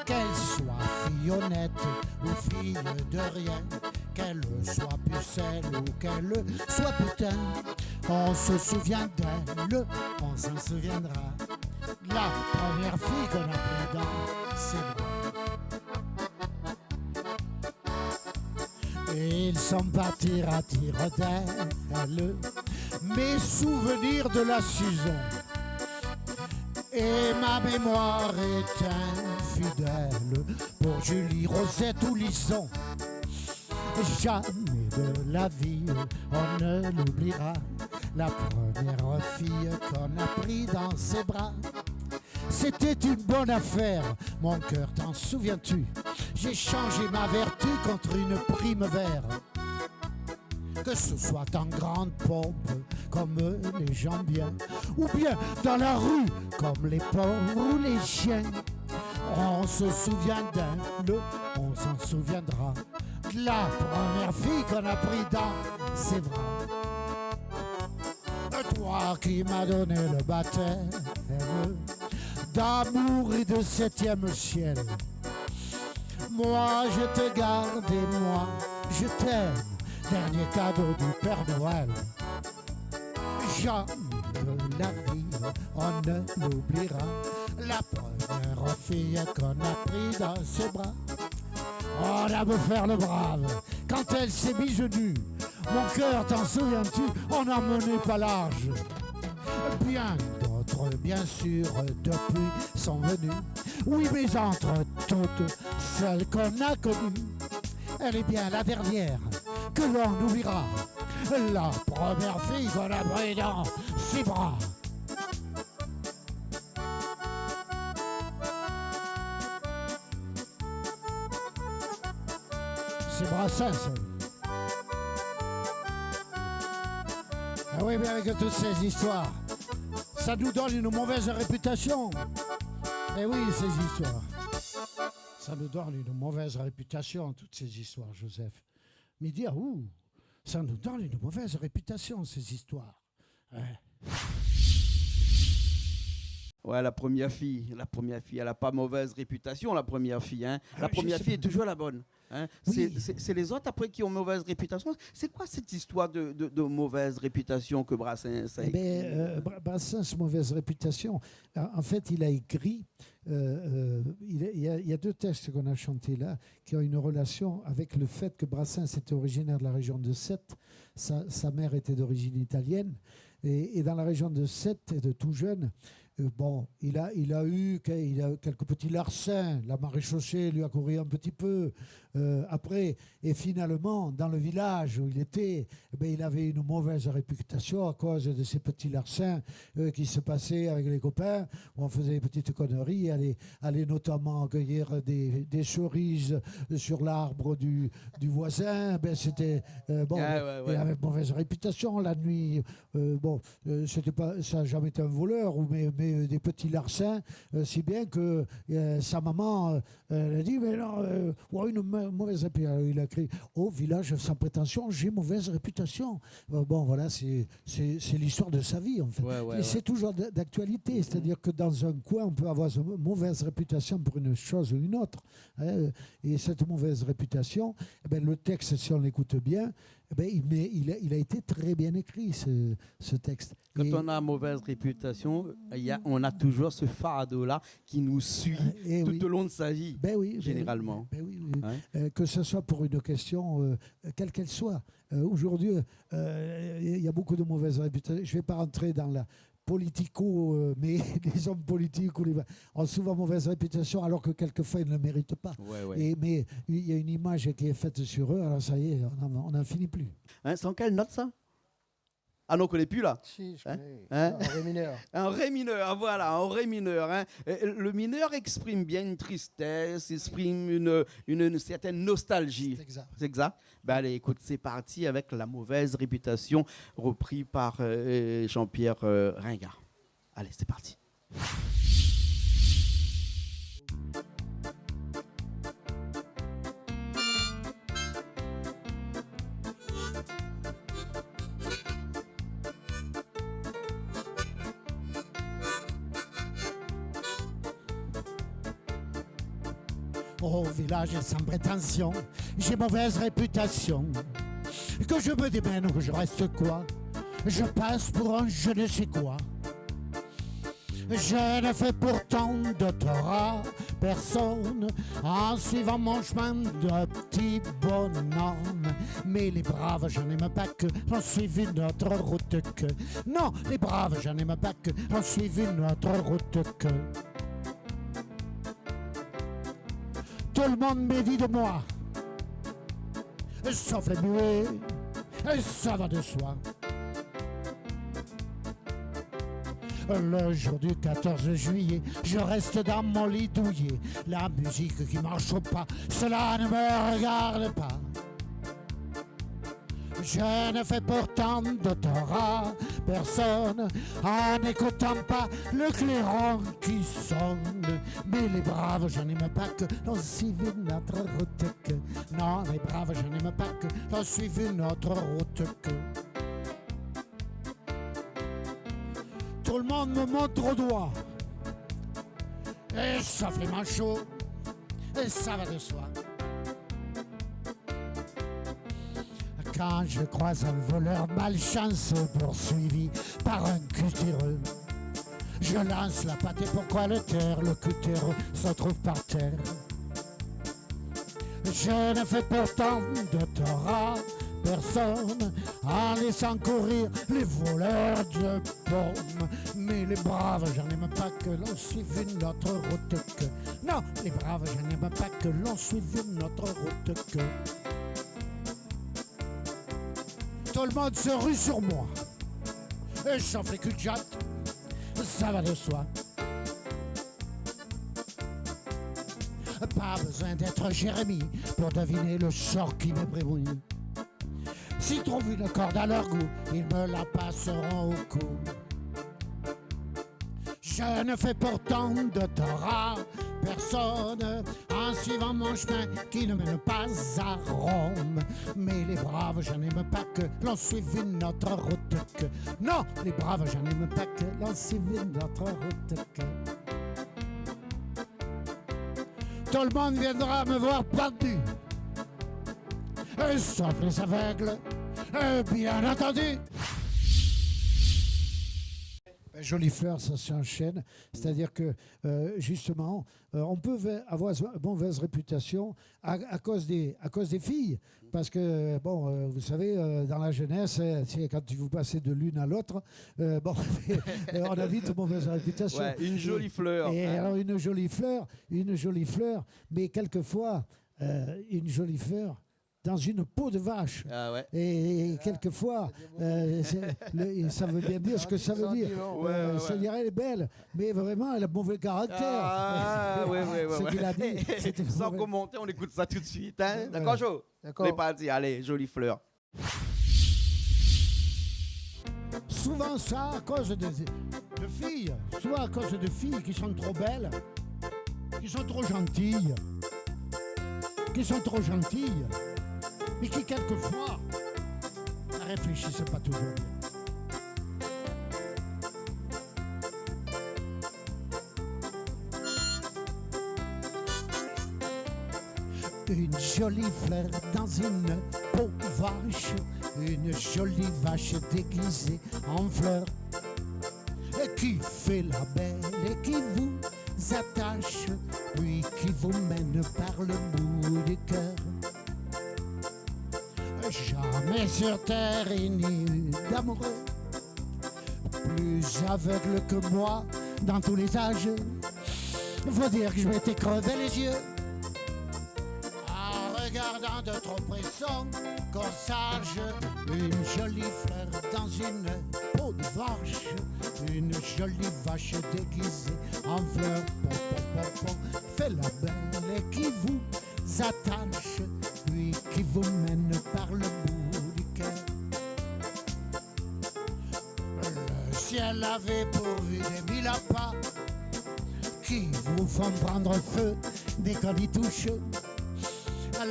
Qu'elle soit fille honnête ou fille de rien, qu'elle soit pucelle ou qu'elle soit putain, on se souvient d'elle, on s'en souviendra. La première fille qu'on a pris dans ses bras. Et ils sont partis à tire d'aile, mes souvenirs de la saison. Et ma mémoire est infidèle pour Julie, Rosette ou Lisson. Jamais de la vie on ne l'oubliera, la première fille qu'on a pris dans ses bras. C'était une bonne affaire, mon cœur, t'en souviens-tu? J'ai changé ma vertu contre une prime vert. Que ce soit en grande pompe, comme les gens bien, ou bien dans la rue, comme les pauvres ou les chiens. On se souvient d'elle, on s'en souviendra, de la première fille qu'on a pris dans ses bras. Toi qui m'as donné le baptême d'amour et de septième ciel. Moi je te garde et moi je t'aime, dernier cadeau du Père Noël. Jamais de la vie on ne l'oubliera, la première fille qu'on a pris dans ses bras. On a beau faire le brave, quand elle s'est mise nue, mon cœur, t'en souviens-tu, on n'en menait pas large. Bien d'autres, bien sûr, depuis sont venus. Oui, mais entre toutes, celle qu'on a connue, elle est bien la dernière que l'on oubliera. La première fille qu'on a pris dans ses bras. C'est Brassens. Ah oui, mais avec toutes ces histoires, ça nous donne une mauvaise réputation. Eh oui, ces histoires. Ça nous donne une mauvaise réputation, toutes ces histoires, Joseph. Mais dire, ça nous donne une mauvaise réputation, ces histoires. Ouais. Ouais, la première fille, elle n'a pas mauvaise réputation, la première fille. Hein. La première fille est toujours la bonne. Hein. Oui. C'est les autres après qui ont mauvaise réputation. C'est quoi cette histoire de mauvaise réputation que Brassens a écrit? Brassens, mauvaise réputation. En fait, il a écrit, il y a deux textes qu'on a chantés là qui ont une relation avec le fait que Brassens était originaire de la région de Sète. Sa mère était d'origine italienne. Et dans la région de Sète, de tout jeune, il a eu quelques petits larcins. La maréchaussée lui a couru un petit peu après. Et finalement, dans le village où il était, il avait une mauvaise réputation à cause de ces petits larcins qui se passaient avec les copains, où on faisait des petites conneries, aller notamment cueillir des cerises sur l'arbre du voisin. C'était il avait mauvaise réputation la nuit. C'était pas, ça n'a jamais été un voleur, mais des petits larcins, si bien que sa maman elle a dit mais non, une mauvaise réputation. Il a écrit au village sans prétention, j'ai mauvaise réputation. Voilà, c'est l'histoire de sa vie en fait. Et c'est toujours d'actualité, c'est-à-dire que dans un coin, on peut avoir une mauvaise réputation pour une chose ou une autre. Hein, et cette mauvaise réputation, le texte, si on l'écoute bien, il a été très bien écrit, ce texte. Quand on a mauvaise réputation, on a toujours ce fardeau-là qui nous suit tout au long de sa vie, généralement. Que ce soit pour une question, quelle qu'elle soit. Aujourd'hui, il y a beaucoup de mauvaises réputations. Je ne vais pas rentrer dans la mais les hommes politiques ont souvent mauvaise réputation alors que quelquefois ils ne le méritent pas. Mais il y a une image qui est faite sur eux, alors ça y est, on n'en finit plus. Hein, c'est en quelle note ça? Ah non, on ne connaît plus là. Si, je connais. Hein? Un ré mineur. Un ré mineur, voilà, un ré mineur. Hein. Le mineur exprime bien une tristesse, exprime une certaine nostalgie. C'est exact. Allez, écoute, c'est parti avec La mauvaise réputation, repris par Jean-Pierre Ringard. Allez, c'est parti. Au village sans prétention, j'ai mauvaise réputation. Que je me démène ou que je reste quoi, je passe pour un je ne sais quoi. Je ne fais pourtant de tort à personne en suivant mon chemin de petit bonhomme. Mais les braves, je n'aime pas que l'on suive notre route que. Non, les braves, je n'aime pas que l'on suive notre route que. Tout le monde me dit de moi, sauf les muets, ça va de soi. Le jour du 14 juillet, je reste dans mon lit douillet. La musique qui marche pas, cela ne me regarde pas. Je ne fais pourtant de tort à personne en n'écoutant pas le clairon qui sonne. Mais les braves, je n'aime pas que l'on suive notre route que. Non, les braves, je n'aime pas que l'on suive notre route que. Tout le monde me montre au doigt, et sauf les manchots, et ça va de soi. Quand je croise un voleur malchanceux poursuivi par un cutéreux, je lance la patte et pourquoi le taire? Le cutéreux se trouve par terre. Je ne fais pourtant de tort à personne en laissant courir les voleurs de pommes. Mais les braves, je n'aime pas que l'on suive notre route que. Non, les braves, je n'aime pas que l'on suive notre route que. Tout le monde se rue sur moi, et sauf les cul de jatte, ça va de soi. Pas besoin d'être Jérémie pour deviner le sort qui me prémunit. S'ils trouvent une corde à leur goût, ils me la passeront au cou. Je ne fais pourtant de tort à personne en suivant mon chemin qui ne mène pas à Rome. Mais les braves, je n'aime pas que l'on suive notre route que. Non, les braves, je n'aime pas que l'on suive notre route que. Tout le monde viendra me voir pendu, sauf les aveugles, bien entendu. Jolie fleur, ça s'enchaîne. C'est-à-dire que, justement, on peut avoir mauvaise réputation à cause des filles. Parce que, bon, vous savez, dans la jeunesse, quand vous passez de l'une à l'autre, bon, on a vite mauvaise réputation. Ouais, une jolie fleur. Et alors, une jolie fleur, mais quelquefois, une jolie fleur dans une peau de vache. Ah ouais. Et quelquefois, ça veut bien dire ce que ça veut dire. Ça dirait elle est belle, mais vraiment elle a mauvais caractère. Ah ouais. Ce qu'il a dit, c'était Sans mauvais. commenter, on écoute ça tout de suite. Hein? D'accord, Jo? D'accord. On est parti. Allez, jolie fleur. Souvent ça à cause de filles, soit à cause de filles qui sont trop belles, qui sont trop gentilles, mais qui quelquefois ne réfléchissent pas toujours bien. Une jolie fleur dans une peau vache, une jolie vache déguisée en fleur, et qui fait la belle et qui vous attache, puis qui vous mène par le bout du cœur. Jamais sur terre il n'y eut d'amoureux plus aveugle que moi dans tous les âges. Faut dire que je m'étais crevé les yeux en regardant de trop près son corsage. Une jolie fleur dans une peau de vache, une jolie vache déguisée en fleur. Fait la belle et qui vous attache, puis qui vous mène par le bout du cœur. Le ciel avait pourvu des mille appâts qui vous font prendre feu dès qu'on y touche.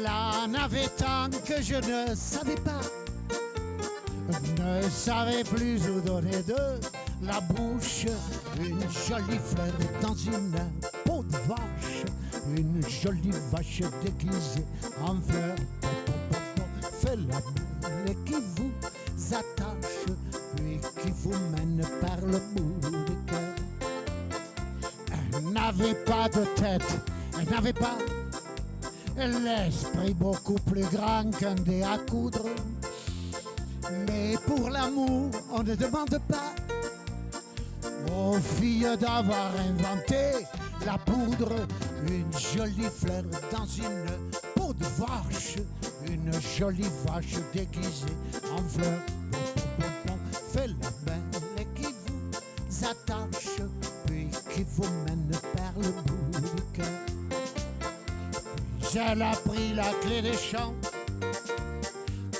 Là n'avait tant que je ne savais pas, ne savais plus où donner de la bouche. Une jolie fleur dans une peau de vache, une jolie vache déguisée en fleur. Fait la belle qui vous attache, puis qui vous mène par le bout du cœur. Elle n'avait pas de tête, elle n'avait pas l'esprit beaucoup plus grand qu'un dé à coudre. Mais pour l'amour, on ne demande pas aux filles d'avoir inventé la poudre. Une jolie fleur dans une peau de vache, une jolie vache déguisée en fleur. Fait la belle et qui vous attache, puis qui vous mène par le bout du cœur. Elle a pris la clé des champs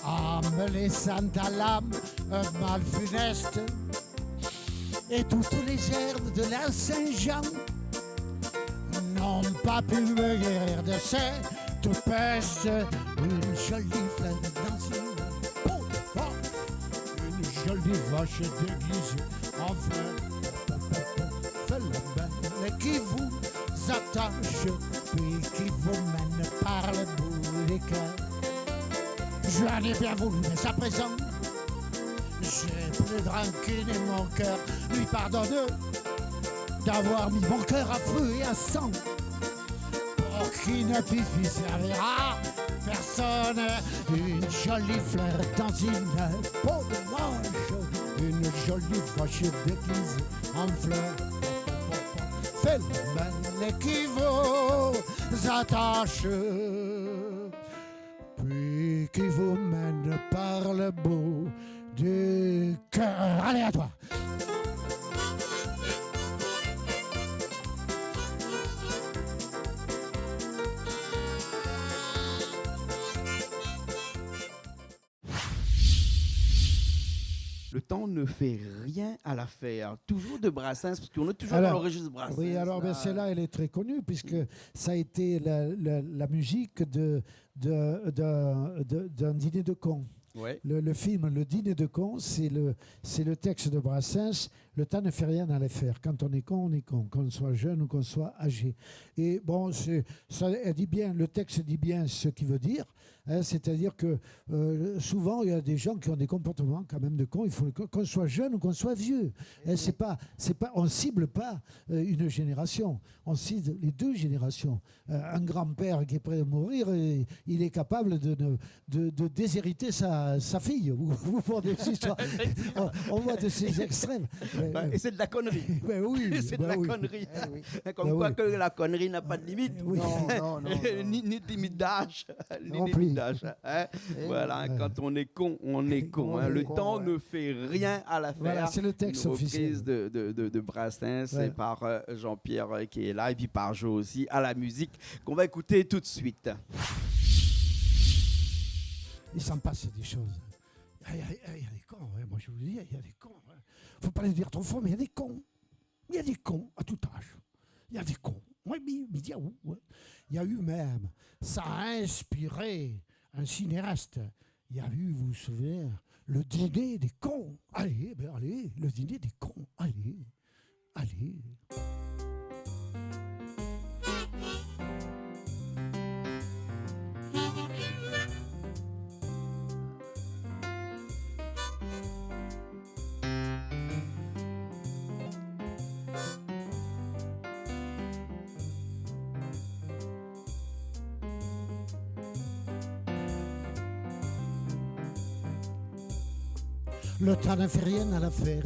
en me laissant à l'âme un mal funeste, et toutes les herbes de la Saint-Jean n'ont pas pu me guérir de cette peste. Une jolie fleur dans une peau de vache, une jolie vache déguisée en fleur. Fait la belle qui vous attache, puis qui vous mène par le bout des cœurs. Je en ai bien voulu, mais à présent, j'ai plus de rancune et mon cœur lui pardonne d'avoir mis mon cœur à feu et à sang pour qu'il ne puisse servir à personne. Une jolie fleur dans une peau de vache, une jolie vache déguisée en fleur. Fait le bel qui vous attache, puis qui vous mène par le bout du cœur. Allez, à toi. Le temps ne fait rien à l'affaire. Toujours de Brassens, parce qu'on est toujours Alors, dans le registre Brassens. Oui, alors là. celle-là, elle est très connue puisque ça a été la musique d'un dîner de cons. Ouais. Le film Le Dîner de cons, c'est le texte de Brassens. Le temps ne fait rien à l'affaire. Quand on est con, qu'on soit jeune ou qu'on soit âgé. Et bon, elle dit bien, le texte dit bien ce qu'il veut dire. Hein, c'est-à-dire que souvent, il y a des gens qui ont des comportements quand même de cons. Il faut qu'on soit jeune ou qu'on soit vieux. Hein, on ne cible pas une génération. On cible les deux générations. Un grand-père qui est prêt à mourir, il est capable de déshériter sa fille. Ou pour des histoires. On voit de ces extrêmes. Et c'est de la connerie. Ben oui, C'est de ben la oui. connerie. oui. Comme Ben quoi oui. que la connerie n'a pas de limite. Oui. Non. ni de limite d'âge. Ni Non de plus. limite d'âge. Hein. Eh Voilà, oui. quand on est con, on est con. Hein. On est Le con, temps ouais. ne fait rien à l'affaire. Voilà, c'est le texte Une officiel. reprise de Brassens Ouais. et par Jean-Pierre qui est là et puis par Joe aussi à la musique qu'on va écouter tout de suite. Il s'en passe des choses. Il y a des cons, ouais. Moi je vous dis, il y a des cons. Ouais. Faut pas les dire trop fort, mais il y a des cons. Il y a des cons à tout âge. Il y a des cons. Ouais, mais il y a où ouais. Il y a eu même, ça a inspiré un cinéaste. Il y a eu, vous vous souvenez, le dîner des cons. Allez, le dîner des cons. Allez. Le temps ne fait rien à l'affaire.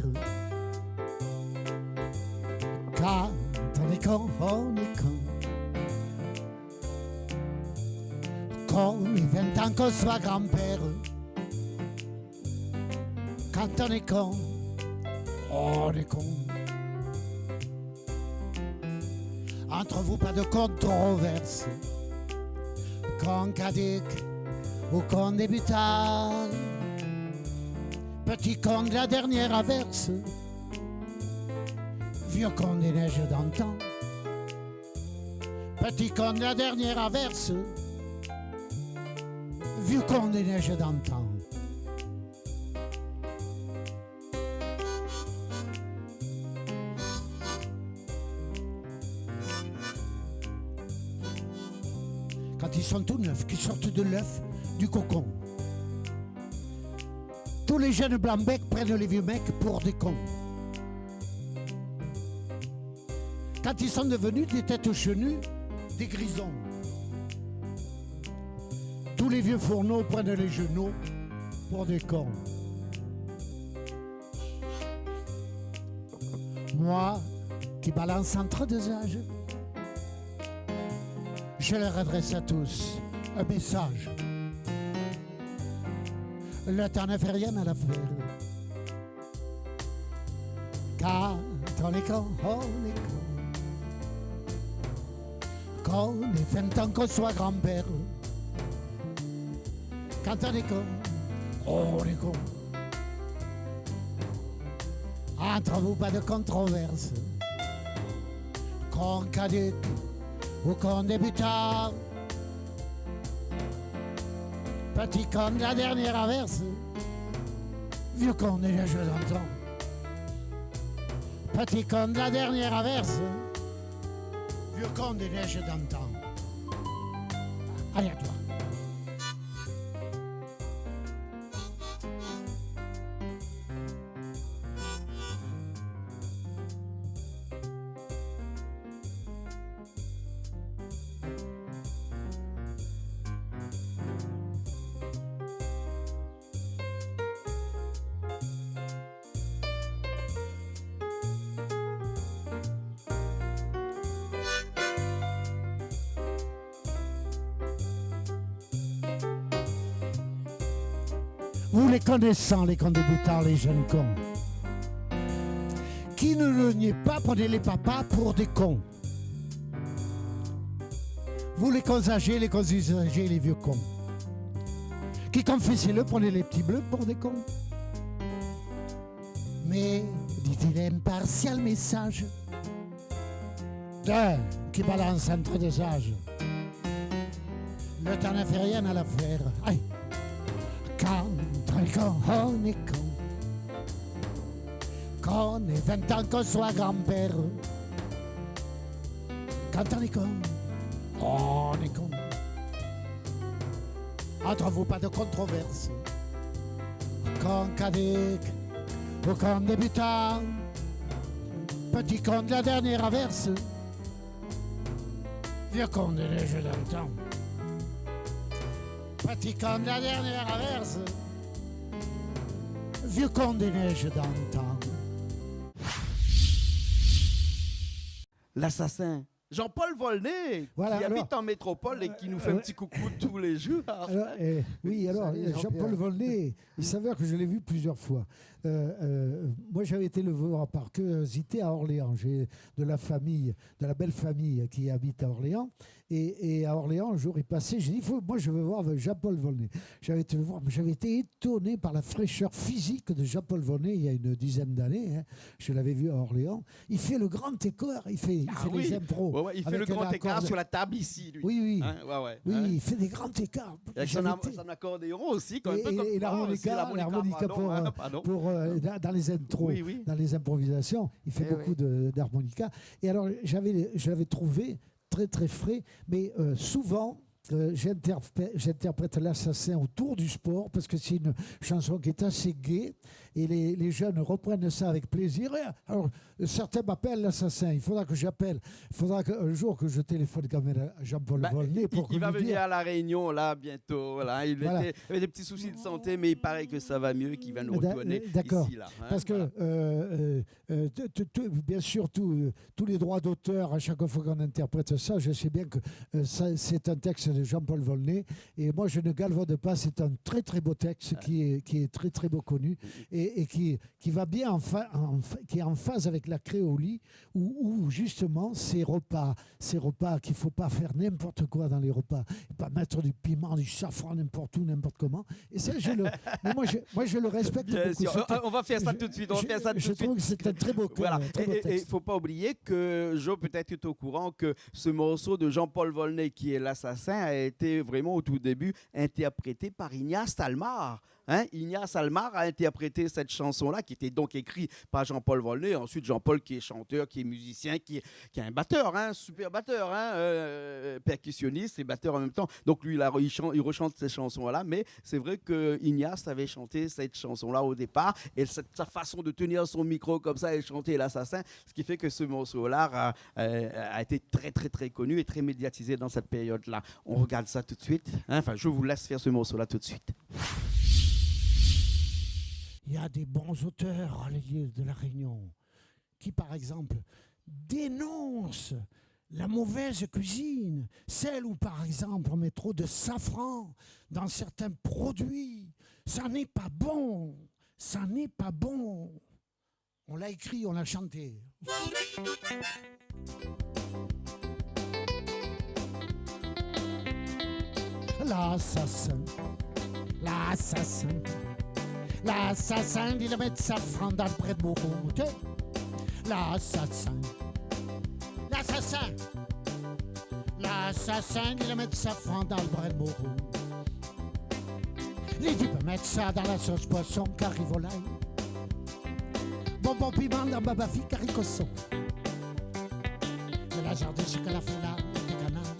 Quand on est con, on est con. Qu'on ait 20 ans, qu'on soit grand-père. Quand on est con, on est con. Entre vous, pas de controverse. Con caduc ou con débutant. Petit con de la dernière averse, vieux con des neiges d'antan. Petit con de la dernière averse, vieux con des neiges d'antan. Quand ils sont tout neufs, qu'ils sortent de l'œuf, du cocon. Tous les jeunes blancs-becs prennent les vieux mecs pour des cons. Quand ils sont devenus des têtes chenues, des grisons. Tous les vieux fourneaux prennent les genoux pour des cons. Moi, qui balance entre deux âges, je leur adresse à tous un message. Le temps ne fait rien à l'affaire. Quand on est con, on est con. Qu'on ait 20 ans, qu'on soit grand-père. Quand on est con, on est con. Entre vous, pas de controverse. Con caduc ou con débutant. Petit con de la dernière averse, vieux con des neiges d'antan. Petit con de la dernière averse, vieux con des neiges d'antan. Allez, à toi. Vous les connaissant, les cons débutants, les jeunes cons. Qui ne le niez pas, prenez les papas pour des cons. Vous les cons âgés, les cons usagés, les vieux cons. Qui confessez-le, prenez les petits bleus pour des cons. Mais, dit-il, impartial message d'un qui balance entre deux âges. Le temps n'a fait rien à l'affaire. Aïe. Quand on est con, on est con. Qu'on ait 20 ans, qu'on soit grand-père. Quand on est con, on est con. Entre vous, pas de controverse. Con cadet ou con débutant. Petit con de la dernière averse. Vieux con de neige dans le temps. Petit con de la dernière averse. Vieux con des neiges dans le temps. L'assassin. Jean-Paul Volney, Voilà, qui alors, habite en métropole et qui nous fait un petit coucou tous les jours. Alors, oui, alors, Salut, Jean-Paul Jean-Pierre. Volney, il s'avère que je l'ai vu plusieurs fois. Moi, j'avais été le voir par curiosité à Orléans. J'ai de la famille, de la belle famille qui habite à Orléans. Et à Orléans, un jour, il passait, j'ai dit, moi, je veux voir Jean-Paul Volney. J'avais été le voir, mais j'avais été étonné par la fraîcheur physique de Jean-Paul Volney il y a une dizaine d'années. Hein. Je l'avais vu à Orléans. Il fait le grand écart, il fait oui. les impros. Ouais, il fait avec le grand un écart accord- sur la table ici, lui. Oui, oui. Hein, ouais. Oui, Hein. il fait des grands écarts. Avec J'avais été- son accordéon aussi, quand même. Et l'harmonica pardon. dans les intros, Oui, oui. dans les improvisations, il fait Eh beaucoup d'harmonica. Et alors, j'avais trouvé très très frais, mais souvent j'interprète l'assassin autour du sport parce que c'est une chanson qui est assez gaie et les jeunes reprennent ça avec plaisir. Et alors, certains m'appellent l'assassin. Il faudra que j'appelle. Il faudra qu'un jour que je téléphone quand même à Jean-Paul Volney pour il va lui venir dire. à La Réunion, là, bientôt. Voilà. Il Voilà. avait des petits soucis de santé, mais il paraît que ça va mieux, qu'il va nous retourner D'accord. ici, là. Hein, Parce voilà. que, bien sûr, tous les droits d'auteur, à chaque fois qu'on interprète ça, je sais bien que c'est un texte de Jean-Paul Volney. Et moi, je ne galvaude pas. C'est un très, très beau texte qui est très, très beau connu et qui va bien qui est en phase avec la créolie où justement, ces repas qu'il ne faut pas faire n'importe quoi dans les repas. Pas mettre du piment, du safran n'importe où, n'importe comment. Et ça, mais moi, je le respecte Bien beaucoup. sûr. On va faire ça tout de suite. Je trouve que c'est un très beau, Voilà. très beau Et il ne texte. faut pas oublier que Joe, peut-être est au courant que ce morceau de Jean-Paul Volney, qui est l'assassin, a été vraiment au tout début interprété par Ignace Talmar. Hein, Ignace Talmar a interprété cette chanson-là, qui était donc écrite par Jean-Paul Volney. Ensuite, Jean-Paul, qui est chanteur, qui est musicien, qui est un batteur, hein, super batteur, hein, percussionniste et batteur en même temps. Donc lui, il rechante ces chansons-là. Mais c'est vrai que Ignace avait chanté cette chanson-là au départ. Et sa façon de tenir son micro comme ça et chanter l'assassin, ce qui fait que ce morceau-là a été très, très, très connu et très médiatisé dans cette période-là. On regarde ça tout de suite. Hein. Enfin, je vous laisse faire ce morceau-là tout de suite. Il y a des bons auteurs à l'île de la Réunion qui, par exemple, dénoncent la mauvaise cuisine, celle où, par exemple, on met trop de safran dans certains produits. Ça n'est pas bon, ça n'est pas bon. On l'a écrit, on l'a chanté. L'assassin, l'assassin. L'assassin, il va mettre safran dans le près de Bourgogne. L'assassin. L'assassin. L'assassin, il va mettre safran dans le près de Bourgogne. Les types mettent ça dans la sauce poisson, curry volaille. Bonbon piment dans babafi, curry cosson. Le laser de ce qu'elle a fait là, des canards.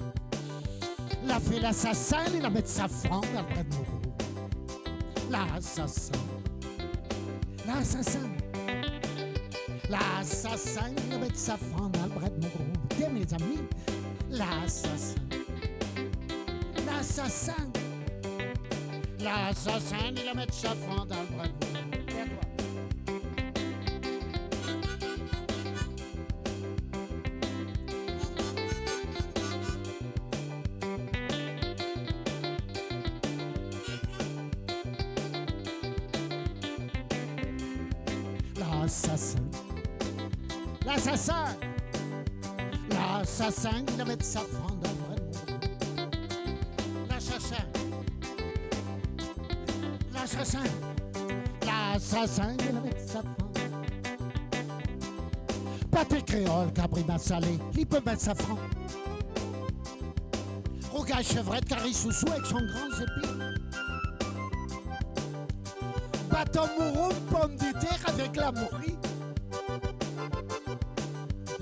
La fait l'assassin, il va mettre safran dans le près de Bourgogne. L'assassin. L'assassin. L'assassin, il va mettre safran dans le bras de mon groupe. Tiens, mes amis, l'assassin. L'assassin. L'assassin, il va mettre safran dans le bras de mon groupe. Et à toi. L'assassin. L'assassin. L'assassin, il va mettre safran dans le bras de mon groupe. L'assassin. L'assassin. L'assassin, il va mettre safran. Pâté créole, cabrima salé, il peut mettre safran. Rougail, chevrette, carissoussou avec son grand zépi. Bâton mouron, pomme de terre avec la mourie.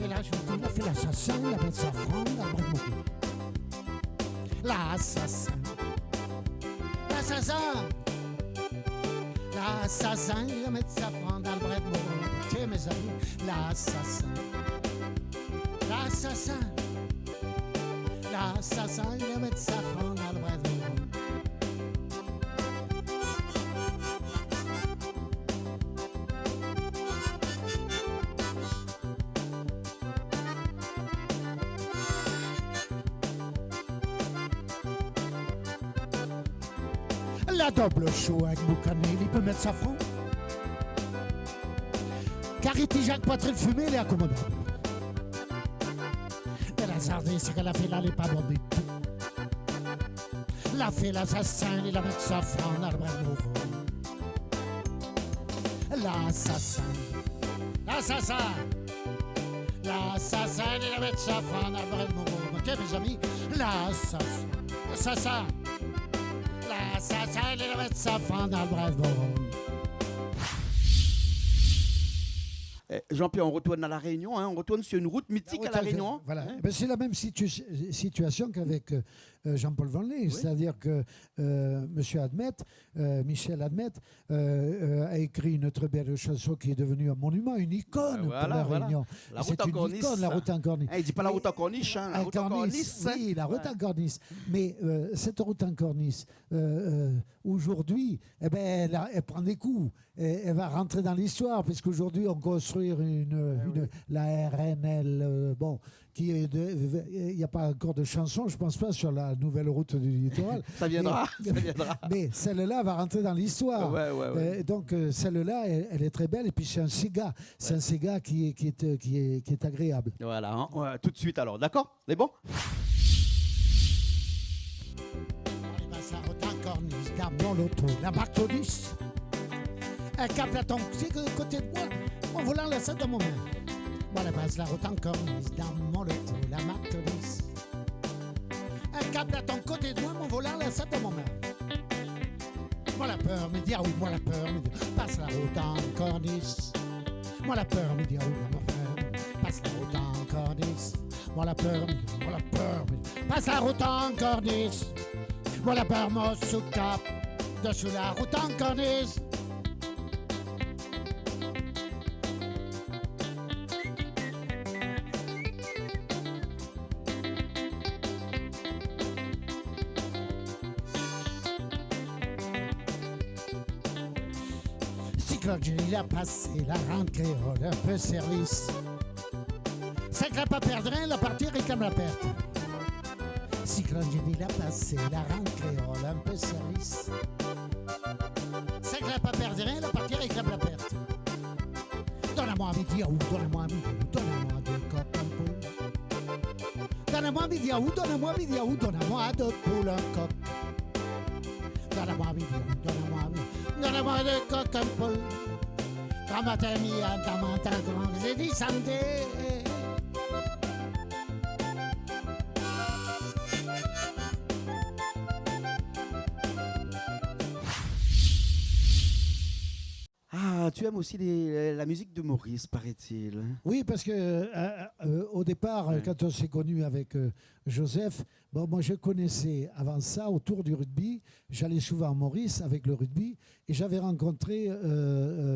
Et là, je vous dis, il a fait l'assassin, il a mis safran, il a pris mourir. L'assassin. L'assassin. L'assassin, il va mettre safran dans le bras de mouron. Tiens, mes amis, l'assassin. L'assassin. L'assassin, il va mettre safran dans le bras de mouron. La double chaud avec boucanel, il peut mettre safran. Cariti Jacques Poitrine fumée, il est accommodable. Mais la sardine, c'est qu'elle a fait là, elle n'est pas bonne du tout. La fait l'assassin, il a mettre safran dans le bras de nouveau. L'assassin, l'assassin, l'assassin, il a mettre safran dans le bras de nouveau. Ok, mes amis, l'assassin, l'assassin. L'assassin, il va mettre safran dans le bras de nouveau. Jean-Pierre, on retourne à La Réunion, hein, on retourne sur une route mythique à La Réunion. Voilà. Ben, c'est la même situation qu'avec Jean-Paul Vanley, c'est-à-dire que Monsieur Admet, Michel Admet, a écrit une très belle chanson qui est devenue un monument, une icône pour La Réunion. La route en cornice. Icône, la route en cornice. Il ne dit pas la route en corniche, hein, la route en cornice. Oui, la route en cornice. Mais cette route en cornice, aujourd'hui, eh ben, elle prend des coups. Elle va rentrer dans l'histoire, puisqu'aujourd'hui, on construit la RNL, il n'y a pas encore de chanson, je ne pense pas, sur la nouvelle route du littoral. Ça viendra. Mais celle-là va rentrer dans l'histoire. Ouais. Donc celle-là, elle est très belle. Et puis c'est un Sega. C'est un Sega qui est agréable. Voilà, hein, ouais, tout de suite alors. D'accord? C'est bon? Allez, passe la route en cornice, garde dans l'auto, la Bartolis. Un cap à ton côté de moi, en volant la salle dans mon main. Voilà, passe la route en cornice, dans mon loto, la Bartolis. Un câble à ton côté de moi, mon volant la salle dans mon main. Moi la peur, me dire oui, moi la peur, me dire passe la route en cornice. Moi la peur, me dire oui, moi la peur, passe la route en cornice. Moi la peur, me dire, moi la peur, me dire passe la route en cornice. Moi la peur, moi sous cap, dessous la route en cornice. Il a passé la rente créole, un peu service. C'est que la pas perdre rien, la partie réclame la perte. Cyclone, il a passé la rente créole, un peu service. C'est que la pas perdre rien, la partie réclame la perte. Donne-moi midi à où, donne-moi midi à où, donne-moi deux coques un peu. Donne-moi midi à où, donne-moi midi à où, donne-moi deux poules un coq. Donne-moi midi à où, donne-moi midi. Donne-moi deux coques un peu. Quand ma famille a dans mon temps, j'ai dit samedi. Ah, tu aimes aussi la musique de Maurice, paraît-il. Oui, parce que au départ, quand on s'est connu avec Joseph, moi je connaissais avant ça, autour du rugby, j'allais souvent à Maurice avec le rugby, et j'avais rencontré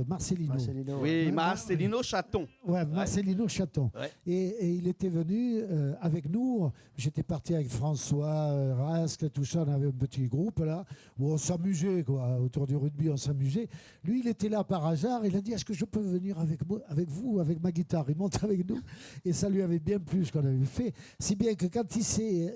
Marcelino. Oui, Marcelino Chaton. Ouais, Marcelino Chaton. Ouais. Et il était venu avec nous. J'étais parti avec François, Rasque, tout ça. On avait un petit groupe là où on s'amusait, quoi. Autour du rugby, on s'amusait. Lui, il était là par hasard. Il a dit: est-ce que je peux venir avec vous, avec ma guitare? Il monte avec nous. Et ça lui avait bien plu ce qu'on avait fait. Si bien que quand il s'est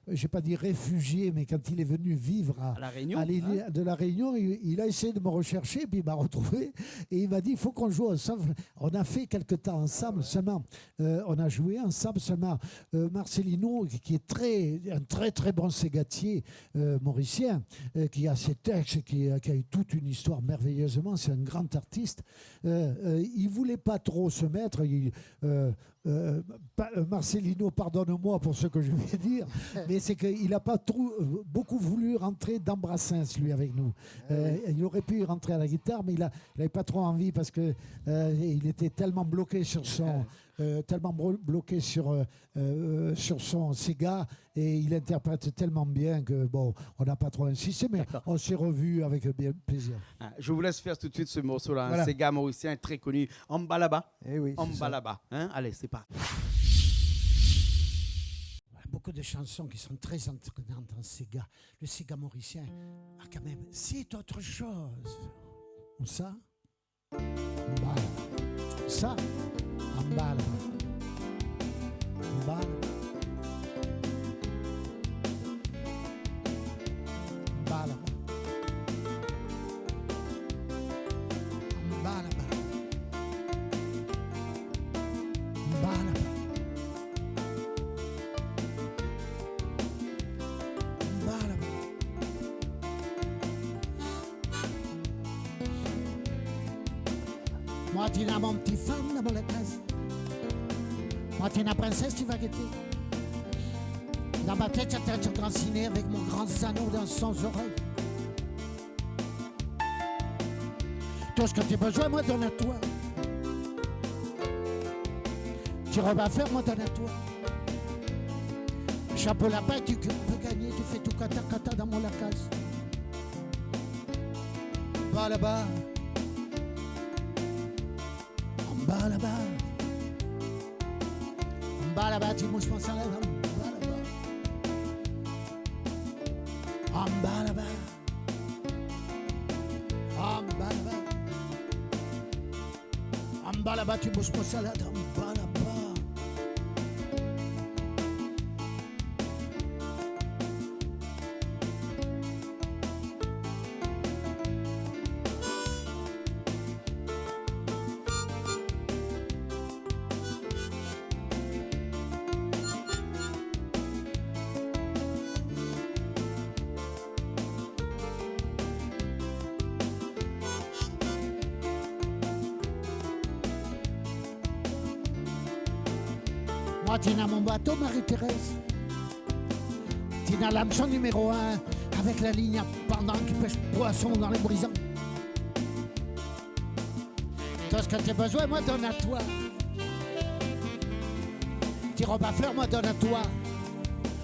j'ai pas dit réfugié, mais quand il est venu vivre À La Réunion. à l'île de la Réunion, il a essayé de me rechercher, puis il m'a retrouvé et il m'a dit il faut qu'on joue ensemble. On a fait quelque temps ensemble seulement. On a joué ensemble seulement. Marcelino, qui est un très très bon ségatier mauricien, qui a ses textes, qui a eu toute une histoire merveilleusement. C'est un grand artiste. Il voulait pas trop se mettre. Marcelino, pardonne-moi pour ce que je vais dire, mais c'est qu'il n'a pas beaucoup voulu rentrer dans Brassens, lui, avec nous. Il aurait pu rentrer à la guitare, mais il n'avait pas trop envie parce que il était tellement bloqué sur son... sur son Sega, et il interprète tellement bien que bon, on n'a pas trop insisté, mais on s'est revus avec bien plaisir. Je vous laisse faire tout de suite ce morceau-là. Voilà. Un Sega mauricien très connu. Ambalaba. Eh oui, c'est ça. Ambalaba. Hein? Allez, c'est parti. Beaucoup de chansons qui sont très entraînantes en Sega. Le Sega mauricien a quand même, c'est autre chose. Ou ça, Mbala. Ça, Mbala. Mbala. Mbala. Mbala. Mbala. Mbala. Moi, tu n'as mon petit femme dans la case. Moi, tu n'as princesse, tu vas guetter. Dans ma tête, j'attends sur grand ciné avec mon grand anneau dans son oreille. Tout ce que tu as besoin, moi, donne à toi. Tu vas faire, moi, donne à toi. Chapeau lapin, tu peux gagner, tu fais tout kata dans mon lacase. Va là-bas. En bas là-bas. En bas là-bas, tu mousses mon salaire. En bas là-bas. En bas là-bas. En bas là-bas. En bas là-bas, tu mousses mon salaire. En bas là-bas. Moi, Tina, mon bateau, Marie-Thérèse. Tina, l'hameçon numéro 1, avec la ligne pendant qui pêche poisson dans les brisants. Tout ce que tu as besoin, moi, donne à toi. Petit robe à fleurs, moi, donne à toi.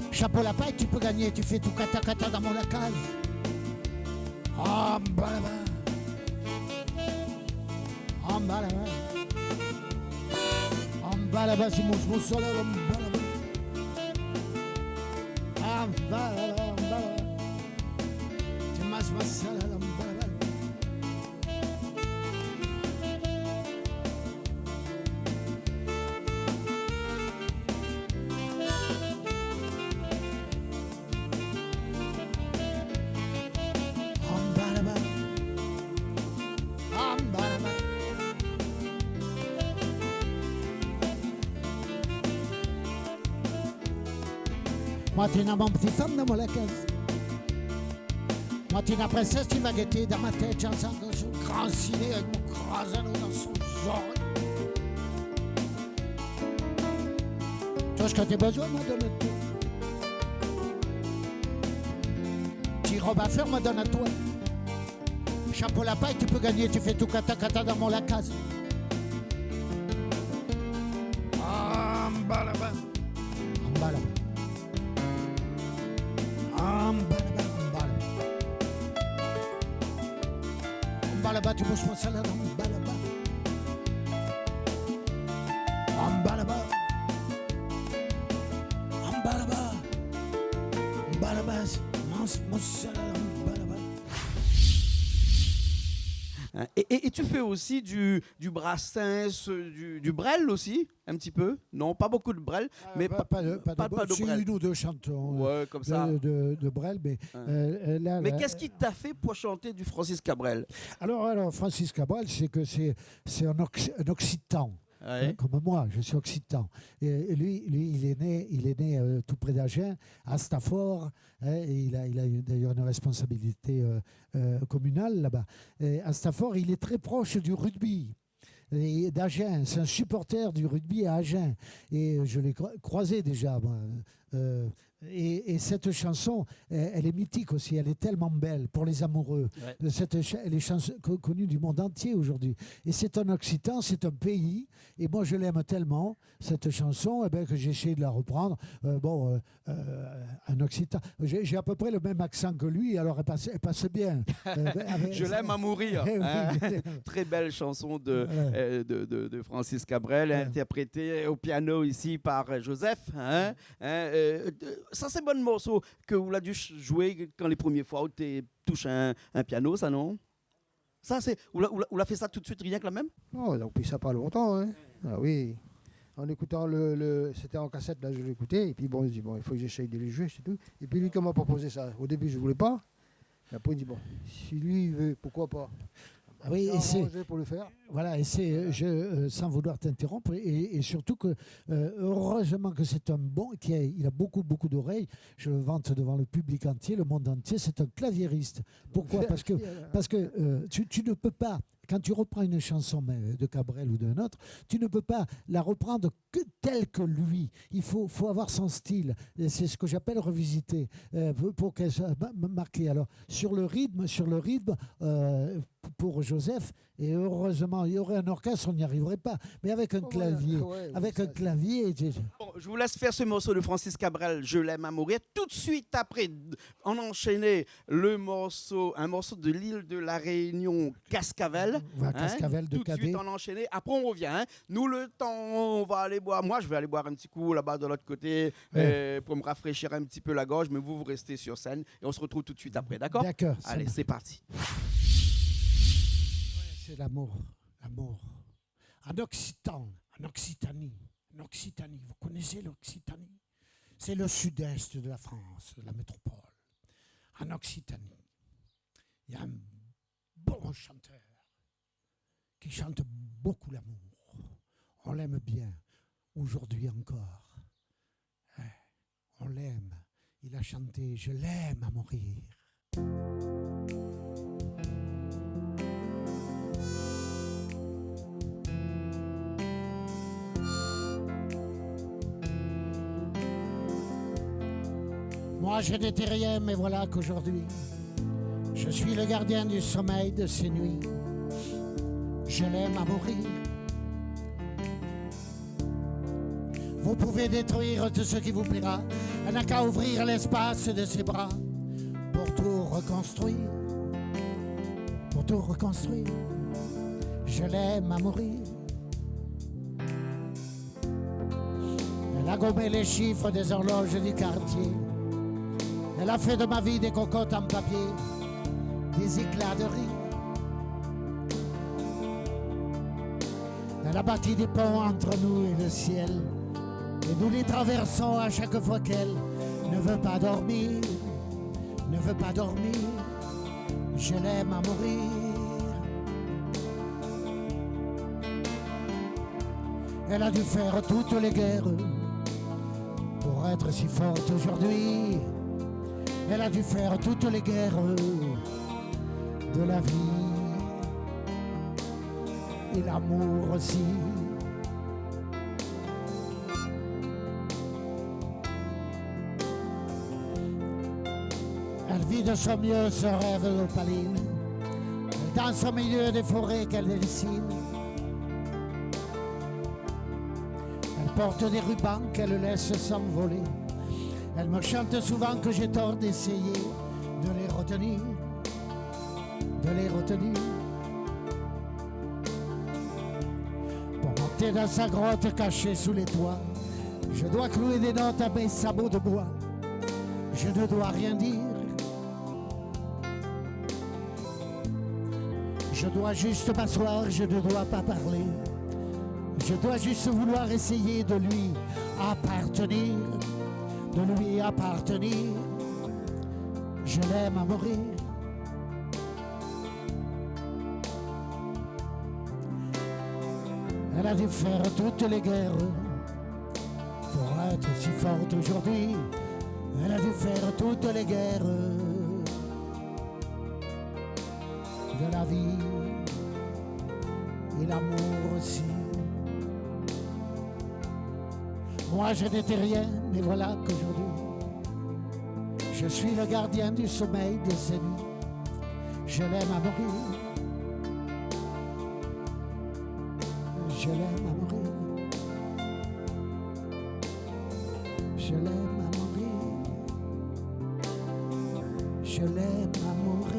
Chapeau lapin, tu peux gagner, tu fais tout kata dans mon lacage. En bas là-bas. En bas là-bas. En bas là-bas, c'est mon soleil, en bas là-bas. En bas là-bas, en bas là-bas. Tu masses ma salade, en bas là-bas. En bas là-bas. En bas là-bas. Moi, tu n'as mon petit femme dans mon lacase. Moi, tu n'as princesse, tu m'as guetté dans ma tête. J'entends son grand ciné avec mon grand anneau dans son genre. Tout ce que tu as besoin, moi, donne à toi. Petit robe à fleurs, moi, donne à toi. Chapeau lapin, tu peux gagner, tu fais tout kata dans mon lacase. En bas là-bas. En bas là-bas. En bas là-bas, en bas là-bas. En bas là-bas, tu bouges mon salade, en bas là-bas. En bas là-bas. En bas là-bas. En bas là-bas, mon salade, en bas là-bas. Hein. Et tu fais aussi du Brassens, du Brel aussi, un petit peu? Non, pas beaucoup de Brel, mais pas de de c'est Brel. une ou deux chantons Ouais, comme ça. de Brel, mais là, Mais qu'est-ce qui t'a fait pour chanter du Francis Cabrel? alors Francis Cabrel, c'est que c'est un occitan. Ouais. Comme moi, je suis occitan. Et lui, il est né tout près d'Agen, à Stafford. Et il a d'ailleurs une responsabilité communale là-bas. Et à Stafford, il est très proche du rugby. Et d'Agen, c'est un supporter du rugby à Agen. Et je l'ai croisé déjà, moi. Et cette chanson, elle est mythique aussi, elle est tellement belle pour les amoureux. Ouais. Elle est connue du monde entier aujourd'hui. Et c'est un Occitan, c'est un pays. Et moi, je l'aime tellement, cette chanson, que j'ai essayé de la reprendre. Un Occitan. J'ai à peu près le même accent que lui, alors elle passe bien. Je l'aime à mourir. Hein. Très belle chanson de Francis Cabrel, interprétée au piano ici par Joseph. Hein. Ça, c'est un bon morceau que vous l'avez dû jouer quand les premières fois où tu touches un piano, ça, non? Ça, c'est... Vous l'a fait ça tout de suite, rien que la même? Non, on a pris ça pas longtemps. Hein. Ah oui. En écoutant c'était en cassette, là, je l'écoutais. Et puis bon, je dis, il faut que j'essaye de les jouer, c'est tout. Et puis lui, comment proposé ça? Au début, je voulais pas. Et après, il dit, si lui, il veut, pourquoi pas? Oui, et c'est pour le faire. Voilà, et c'est sans vouloir t'interrompre, et surtout que heureusement que c'est un bon, il a beaucoup d'oreilles. Je le vante devant le public entier, le monde entier. C'est un claviériste. Pourquoi? Parce que tu ne peux pas. Quand tu reprends une chanson de Cabrel ou d'un autre, tu ne peux pas la reprendre que telle que lui. Il faut avoir son style. C'est ce que j'appelle revisiter pour qu'elle soit marquée. Alors, sur le rythme, pour Joseph, et heureusement, il y aurait un orchestre, on n'y arriverait pas. Mais avec un clavier, Bon, je vous laisse faire ce morceau de Francis Cabrel, Je l'aime à mourir. Tout de suite après, on enchaînait un morceau de l'île de la Réunion, Cascavel. Cascavel de Tout de suite, on enchaînait. Après, on revient. Hein. Nous, le temps, on va aller boire. Moi, je vais aller boire un petit coup là-bas de l'autre côté pour me rafraîchir un petit peu la gorge. Mais vous restez sur scène et on se retrouve tout de suite après. D'accord? D'accord. Allez, c'est parti. C'est l'amour. En Occitan, en Occitanie. Vous connaissez l'Occitanie? C'est le sud-est de la France, de la métropole. En Occitanie, il y a un bon chanteur qui chante beaucoup l'amour. On l'aime bien, aujourd'hui encore. On l'aime. Il a chanté « Je l'aime à mourir ». Moi je n'étais rien, mais voilà qu'aujourd'hui, je suis le gardien du sommeil de ces nuits. Je l'aime à mourir. Vous pouvez détruire tout ce qui vous plaira. Elle n'a qu'à ouvrir l'espace de ses bras pour tout reconstruire. Pour tout reconstruire. Je l'aime à mourir. Elle a gommé les chiffres des horloges du quartier. Elle a fait de ma vie des cocottes en papier, des éclats de rire. Elle a bâti des ponts entre nous et le ciel, et nous les traversons à chaque fois qu'elle ne veut pas dormir, ne veut pas dormir. Je l'aime à mourir. Elle a dû faire toutes les guerres pour être si forte aujourd'hui. Elle a dû faire toutes les guerres de la vie et l'amour aussi. Elle vit de son mieux ce rêve opaline. Elle danse au milieu des forêts qu'elle dessine. Elle porte des rubans qu'elle laisse s'envoler. Elle me chante souvent que j'ai tort d'essayer de les retenir, de les retenir. Pour monter dans sa grotte cachée sous les toits, je dois clouer des notes à mes sabots de bois. Je ne dois rien dire. Je dois juste m'asseoir, je ne dois pas parler. Je dois juste vouloir essayer de lui appartenir, de lui appartenir. Je l'aime à mourir. Elle a dû faire toutes les guerres pour être si forte aujourd'hui. Elle a dû faire toutes les guerres de la vie et l'amour aussi. Moi je n'étais rien, mais voilà qu'aujourd'hui je suis le gardien du sommeil de ces nuits. Je l'aime à mourir. Je l'aime à mourir. Je l'aime à mourir. Je l'aime à mourir.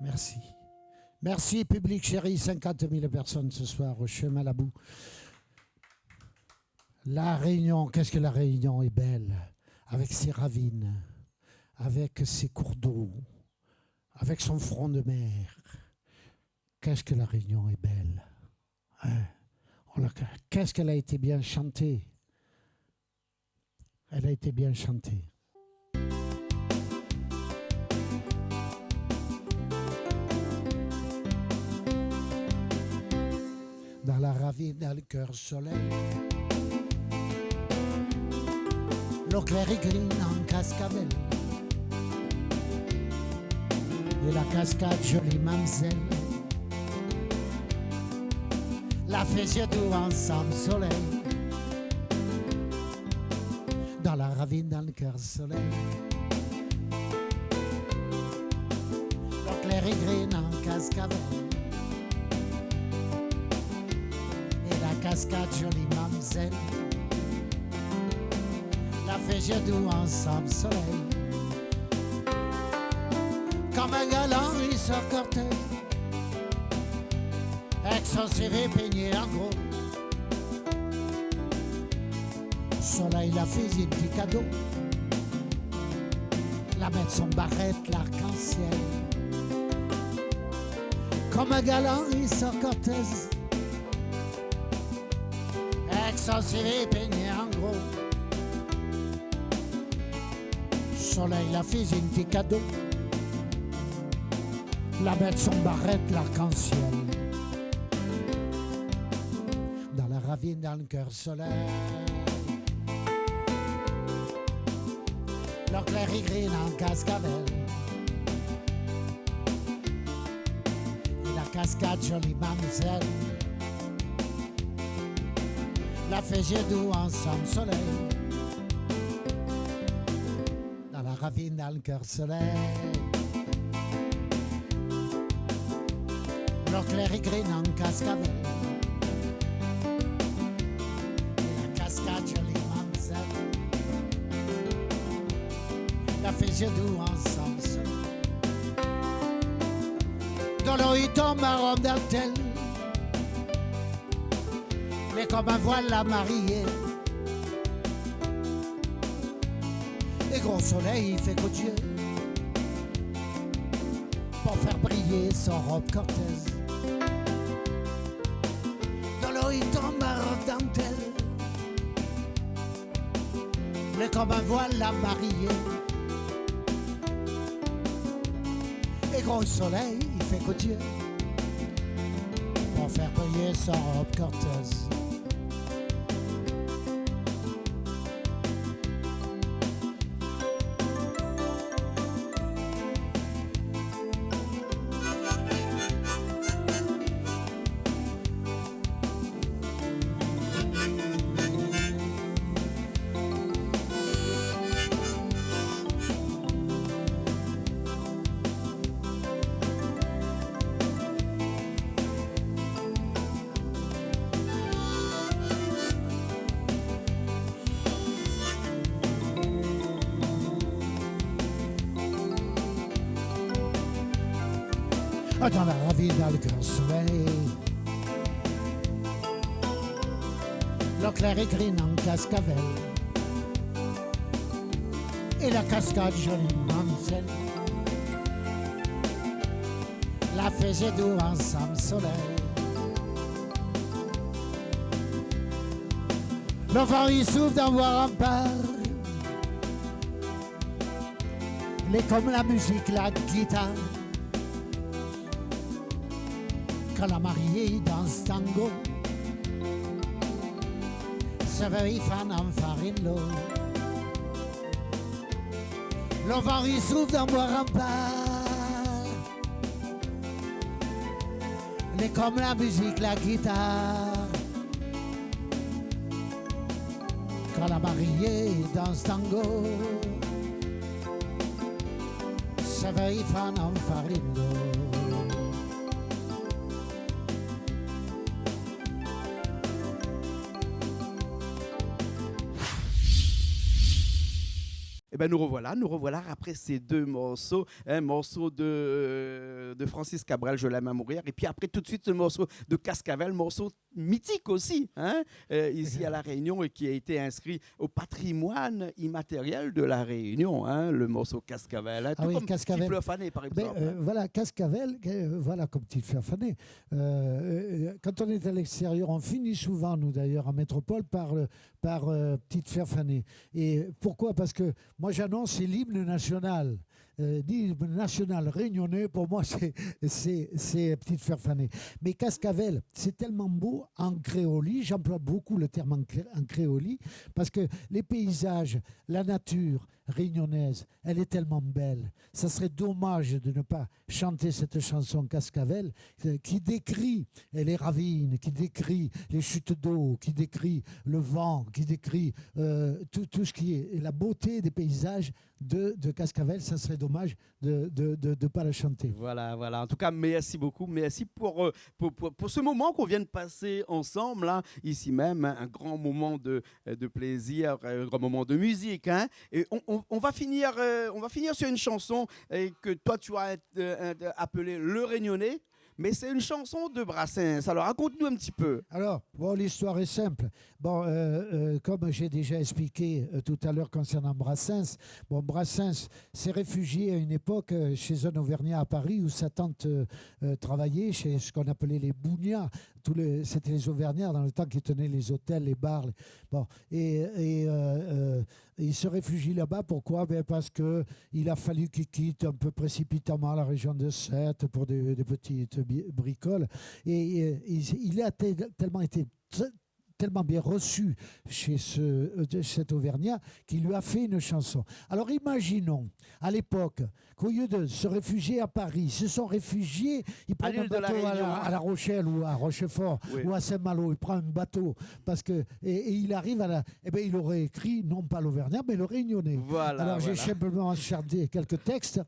Merci. Merci, public chéri, 50 000 personnes ce soir au chemin Labou. La Réunion, qu'est-ce que la Réunion est belle, avec ses ravines, avec ses cours d'eau, avec son front de mer. Qu'est-ce que la Réunion est belle. Hein? Qu'est-ce qu'elle a été bien chantée. Elle a été bien chantée. Dans la ravine, dans le cœur soleil, l'eau claire et grise en cascabelle, et la cascade jolie mamselle, la fesse doux ensemble soleil, dans la ravine, dans le cœur soleil, l'eau claire et grise en cascabelle, cascade jolie mamselle, la fesse doux ensemble soleil, comme un galant il sort cortège, avec son CV peigné en gros. Soleil la fait un petit cadeau, la mettre son barrette l'arc-en-ciel, comme un galant il sort cortège, sans CV peigné en gros. Soleil la fait un petit cadeau, la bête son barrette l'arc-en-ciel, dans la ravine dans le cœur soleil, l'eau claire et gris en cascabelle, et la cascade jolie mamselle, la fesse doux ensemble soleil, dans la ravine dans le cœur soleil, l'eau claire et gris en cascabelle, et la cascade jolie mamselle, la fesse doux ensemble soleil, dans l'eau il tombe marron dentelle, mais comme un voile la mariée, et gros soleil il fait Dieu pour faire briller son robe cortèse. Dans l'eau il tombe à robe dentelle, mais comme un voile la mariée, et gros soleil il fait Dieu pour faire briller son robe cortèse. dans la ravine, dans le cœur soleil. L'eau claire et green en cascavelle. Et la cascade jolie mancelle. La faisait doux ensemble soleil. Le vent il souffle dans vos remparts. Il est comme la musique, la guitare. Quand la mariée danse tango, se veut fan en farine l'eau. Le vent il souffle dans vos remparts. Il est comme la musique, la guitare. Quand la mariée danse tango, se veut fan en farine l'eau. Eh ben nous revoilà après ces deux morceaux, un morceau de Francis Cabrel, Je l'aime à mourir, et puis après tout de suite ce morceau de Cascavel, morceau mythique aussi, ici à La Réunion, et qui a été inscrit au patrimoine immatériel de La Réunion, le morceau Cascavel, tout oui, comme Cascavel. Petit Fleur Fané par exemple. Voilà, Cascavel, voilà comme Petite Fleur Fanée. Quand on est à l'extérieur, on finit souvent, nous d'ailleurs, en métropole, par Petite Fleur Fanée. Et pourquoi ? Parce que moi j'annonce, c'est l'hymne national. L'hymne national réunionnais, pour moi, c'est Petite Fleur Fanée. Mais Cascavel, c'est tellement beau en créolie, j'emploie beaucoup le terme en créolie, parce que les paysages, la nature réunionnaise, elle est tellement belle. Ça serait dommage de ne pas chanter cette chanson Cascavel qui décrit les ravines, qui décrit les chutes d'eau, qui décrit le vent, qui décrit tout ce qui est la beauté des paysages de Cascavel. Ça serait dommage de ne pas la chanter. Voilà. En tout cas, merci beaucoup. Merci pour ce moment qu'on vient de passer ensemble, là, ici même. Un grand moment de plaisir, un grand moment de musique. Et on va finir sur une chanson que toi, tu as appelée Le Réunionnais. Mais c'est une chanson de Brassens. Alors, raconte-nous un petit peu. Alors, bon, l'histoire est simple. Bon, comme j'ai déjà expliqué tout à l'heure concernant Brassens, Brassens s'est réfugié à une époque chez un Auvergnat à Paris où sa tante travaillait chez ce qu'on appelait les bougnats. C'était les Auvergnats dans le temps qui tenaient les hôtels, les bars. Il se réfugie là-bas. Pourquoi ? Parce qu'il a fallu qu'il quitte un peu précipitamment la région de Sète pour des petites bricoles. Et il a tellement bien reçu chez cet Auvergnat qu'il lui a fait une chanson. Alors imaginons, à l'époque, qu'au lieu de se réfugier à Paris, ils se sont réfugiés, ils prennent un bateau à La Rochelle ou à Rochefort ou à Saint-Malo, ils prennent un bateau et il arrive il aurait écrit non pas l'Auvergnat mais le Réunionnais. Alors j'ai simplement chanté quelques textes.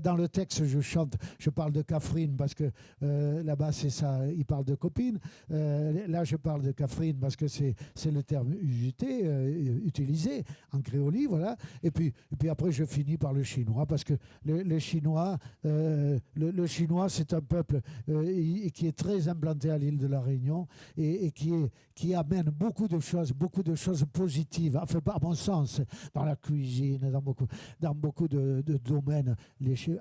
Dans le texte je parle de Catherine parce que là-bas c'est ça, il parle de copine. Là je parle de Catherine parce que c'est le terme utilisé en créolie, voilà. Et puis après je finis par le chinois parce que le chinois c'est un peuple qui est très implanté à l'île de la Réunion et qui amène beaucoup de choses positives, enfin à mon sens, dans la cuisine, dans beaucoup de domaines.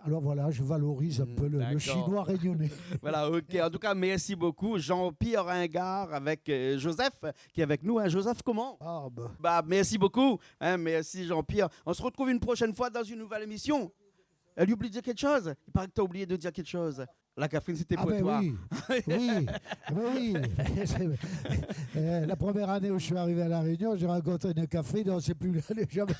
Alors voilà, je valorise un peu le chinois réunionnais. Voilà, ok. En tout cas, merci beaucoup. Jean-Pierre Ringard avec Joseph qui est avec nous. Joseph, comment ? Merci beaucoup. Merci Jean-Pierre. On se retrouve une prochaine fois dans une nouvelle émission. Elle oublie de dire quelque chose. Il paraît que tu as oublié de dire quelque chose. La Catherine, c'était pour toi. Oui. La première année où je suis arrivé à La Réunion, j'ai rencontré une Catherine, on ne sait plus jamais.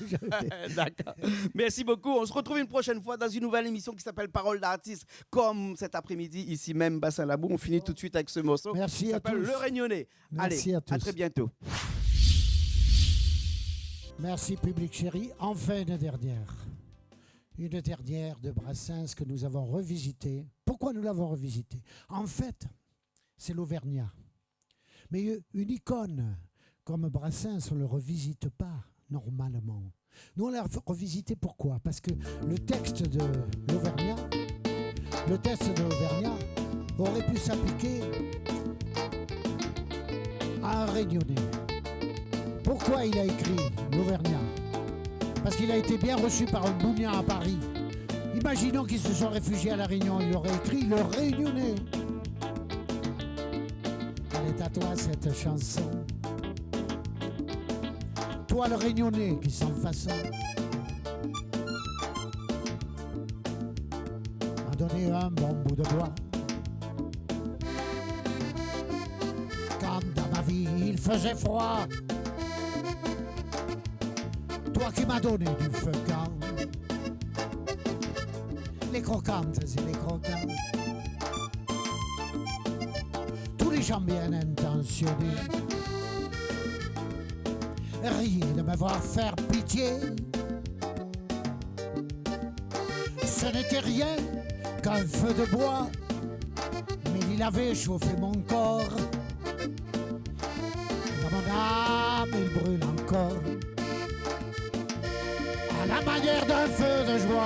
D'accord. Merci beaucoup. On se retrouve une prochaine fois dans une nouvelle émission qui s'appelle Parole d'artiste, comme cet après-midi, ici même, Bassin-Labou. On finit tout de suite avec ce morceau. Merci qui à s'appelle tous. Le Réunionnais. Merci à très bientôt. Merci, public chéri. Enfin, une dernière de Brassens que nous avons revisité. Pourquoi nous l'avons revisité ? En fait, c'est l'Auvergnat. Mais une icône comme Brassens, on ne le revisite pas normalement. Nous, on l'a revisité pourquoi ? Parce que le texte de l'Auvergnat, le test de l'Auvergnat aurait pu s'appliquer à un Réunionnais. Pourquoi il a écrit l'Auvergnat? Parce qu'il a été bien reçu par un Bougnan à Paris. Imaginons qu'il se soit réfugié à La Réunion, il aurait écrit le Réunionnais. Elle est à toi cette chanson. Toi le Réunionnais qui sans façon m'a donné un bon bout de bois. Quand dans ma vie il faisait froid, toi qui m'as donné du feu quand les croquantes et les croquants, tous les gens bien intentionnés riaient de me voir faire pitié. Ce n'était rien qu'un feu de bois, mais il avait chauffé mon corps. Dans mon âme il brûle encore, à la manière d'un feu de joie.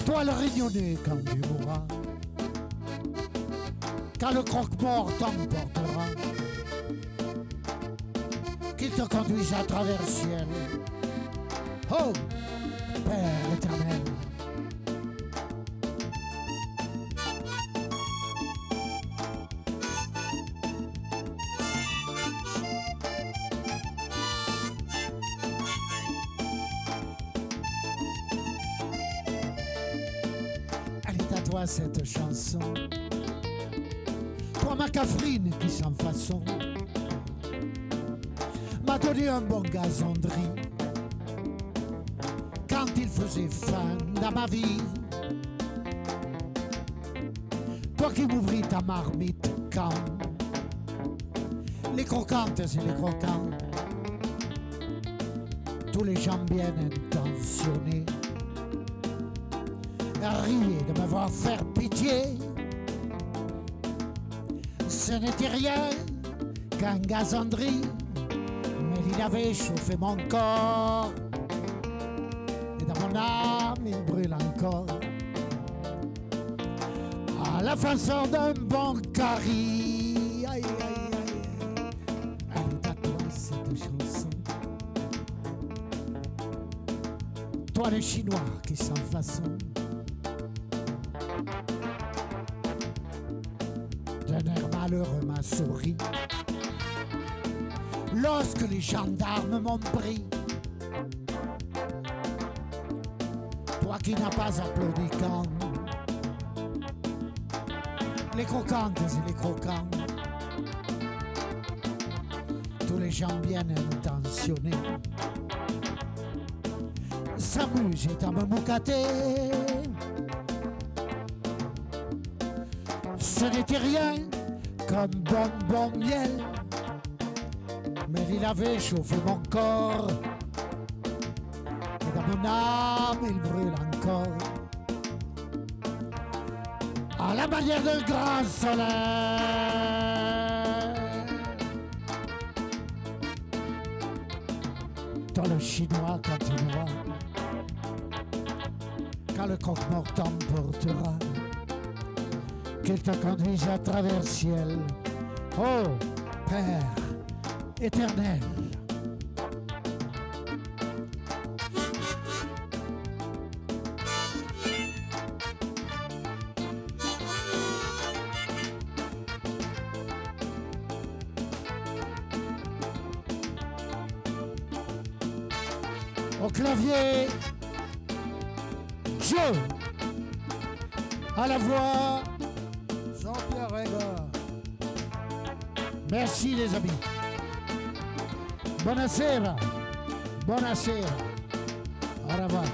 Toi le Réunionnais quand tu mourras, quand le croque-mort t'emportera, qu'il te conduise à travers le ciel. Oh, Père éternel. Elle est à toi cette chanson. Toi ma Catherine qui sans façon m'a donné un bon gazonderie quand il faisait faim dans ma vie. Toi qui m'ouvris ta marmite quand les croquantes et les croquants, tous les gens bien intentionnés riaient de me voir faire pitié. Ce n'était rien qu'un gazonderie, mais il avait chauffé mon corps. Et dans mon âme, il brûle encore, à la façon d'un bon carry. Aïe, aïe, aïe. Elle est à toi cette chanson. Toi les Chinois qui sans façon, d'un air malheureux m'a souri lorsque les gendarmes m'ont pris. Toi qui n'as pas applaudi quand les croquantes et les croquants, tous les gens bien intentionnés s'amusent à me moucater. Ce n'était rien comme bonbon miel, mais il avait chauffé mon corps. Et dans mon âme, il brûle encore, à la manière d'un grand soleil. Dans le Chinois quand tu vois, quand le croque-mort t'emportera, qu'il te conduise à travers le ciel. Oh, Père éternel. Au clavier, Joe. À la voix, Jean-Pierre Régard. Merci les amis. Buonasera. Buonasera. Au revoir.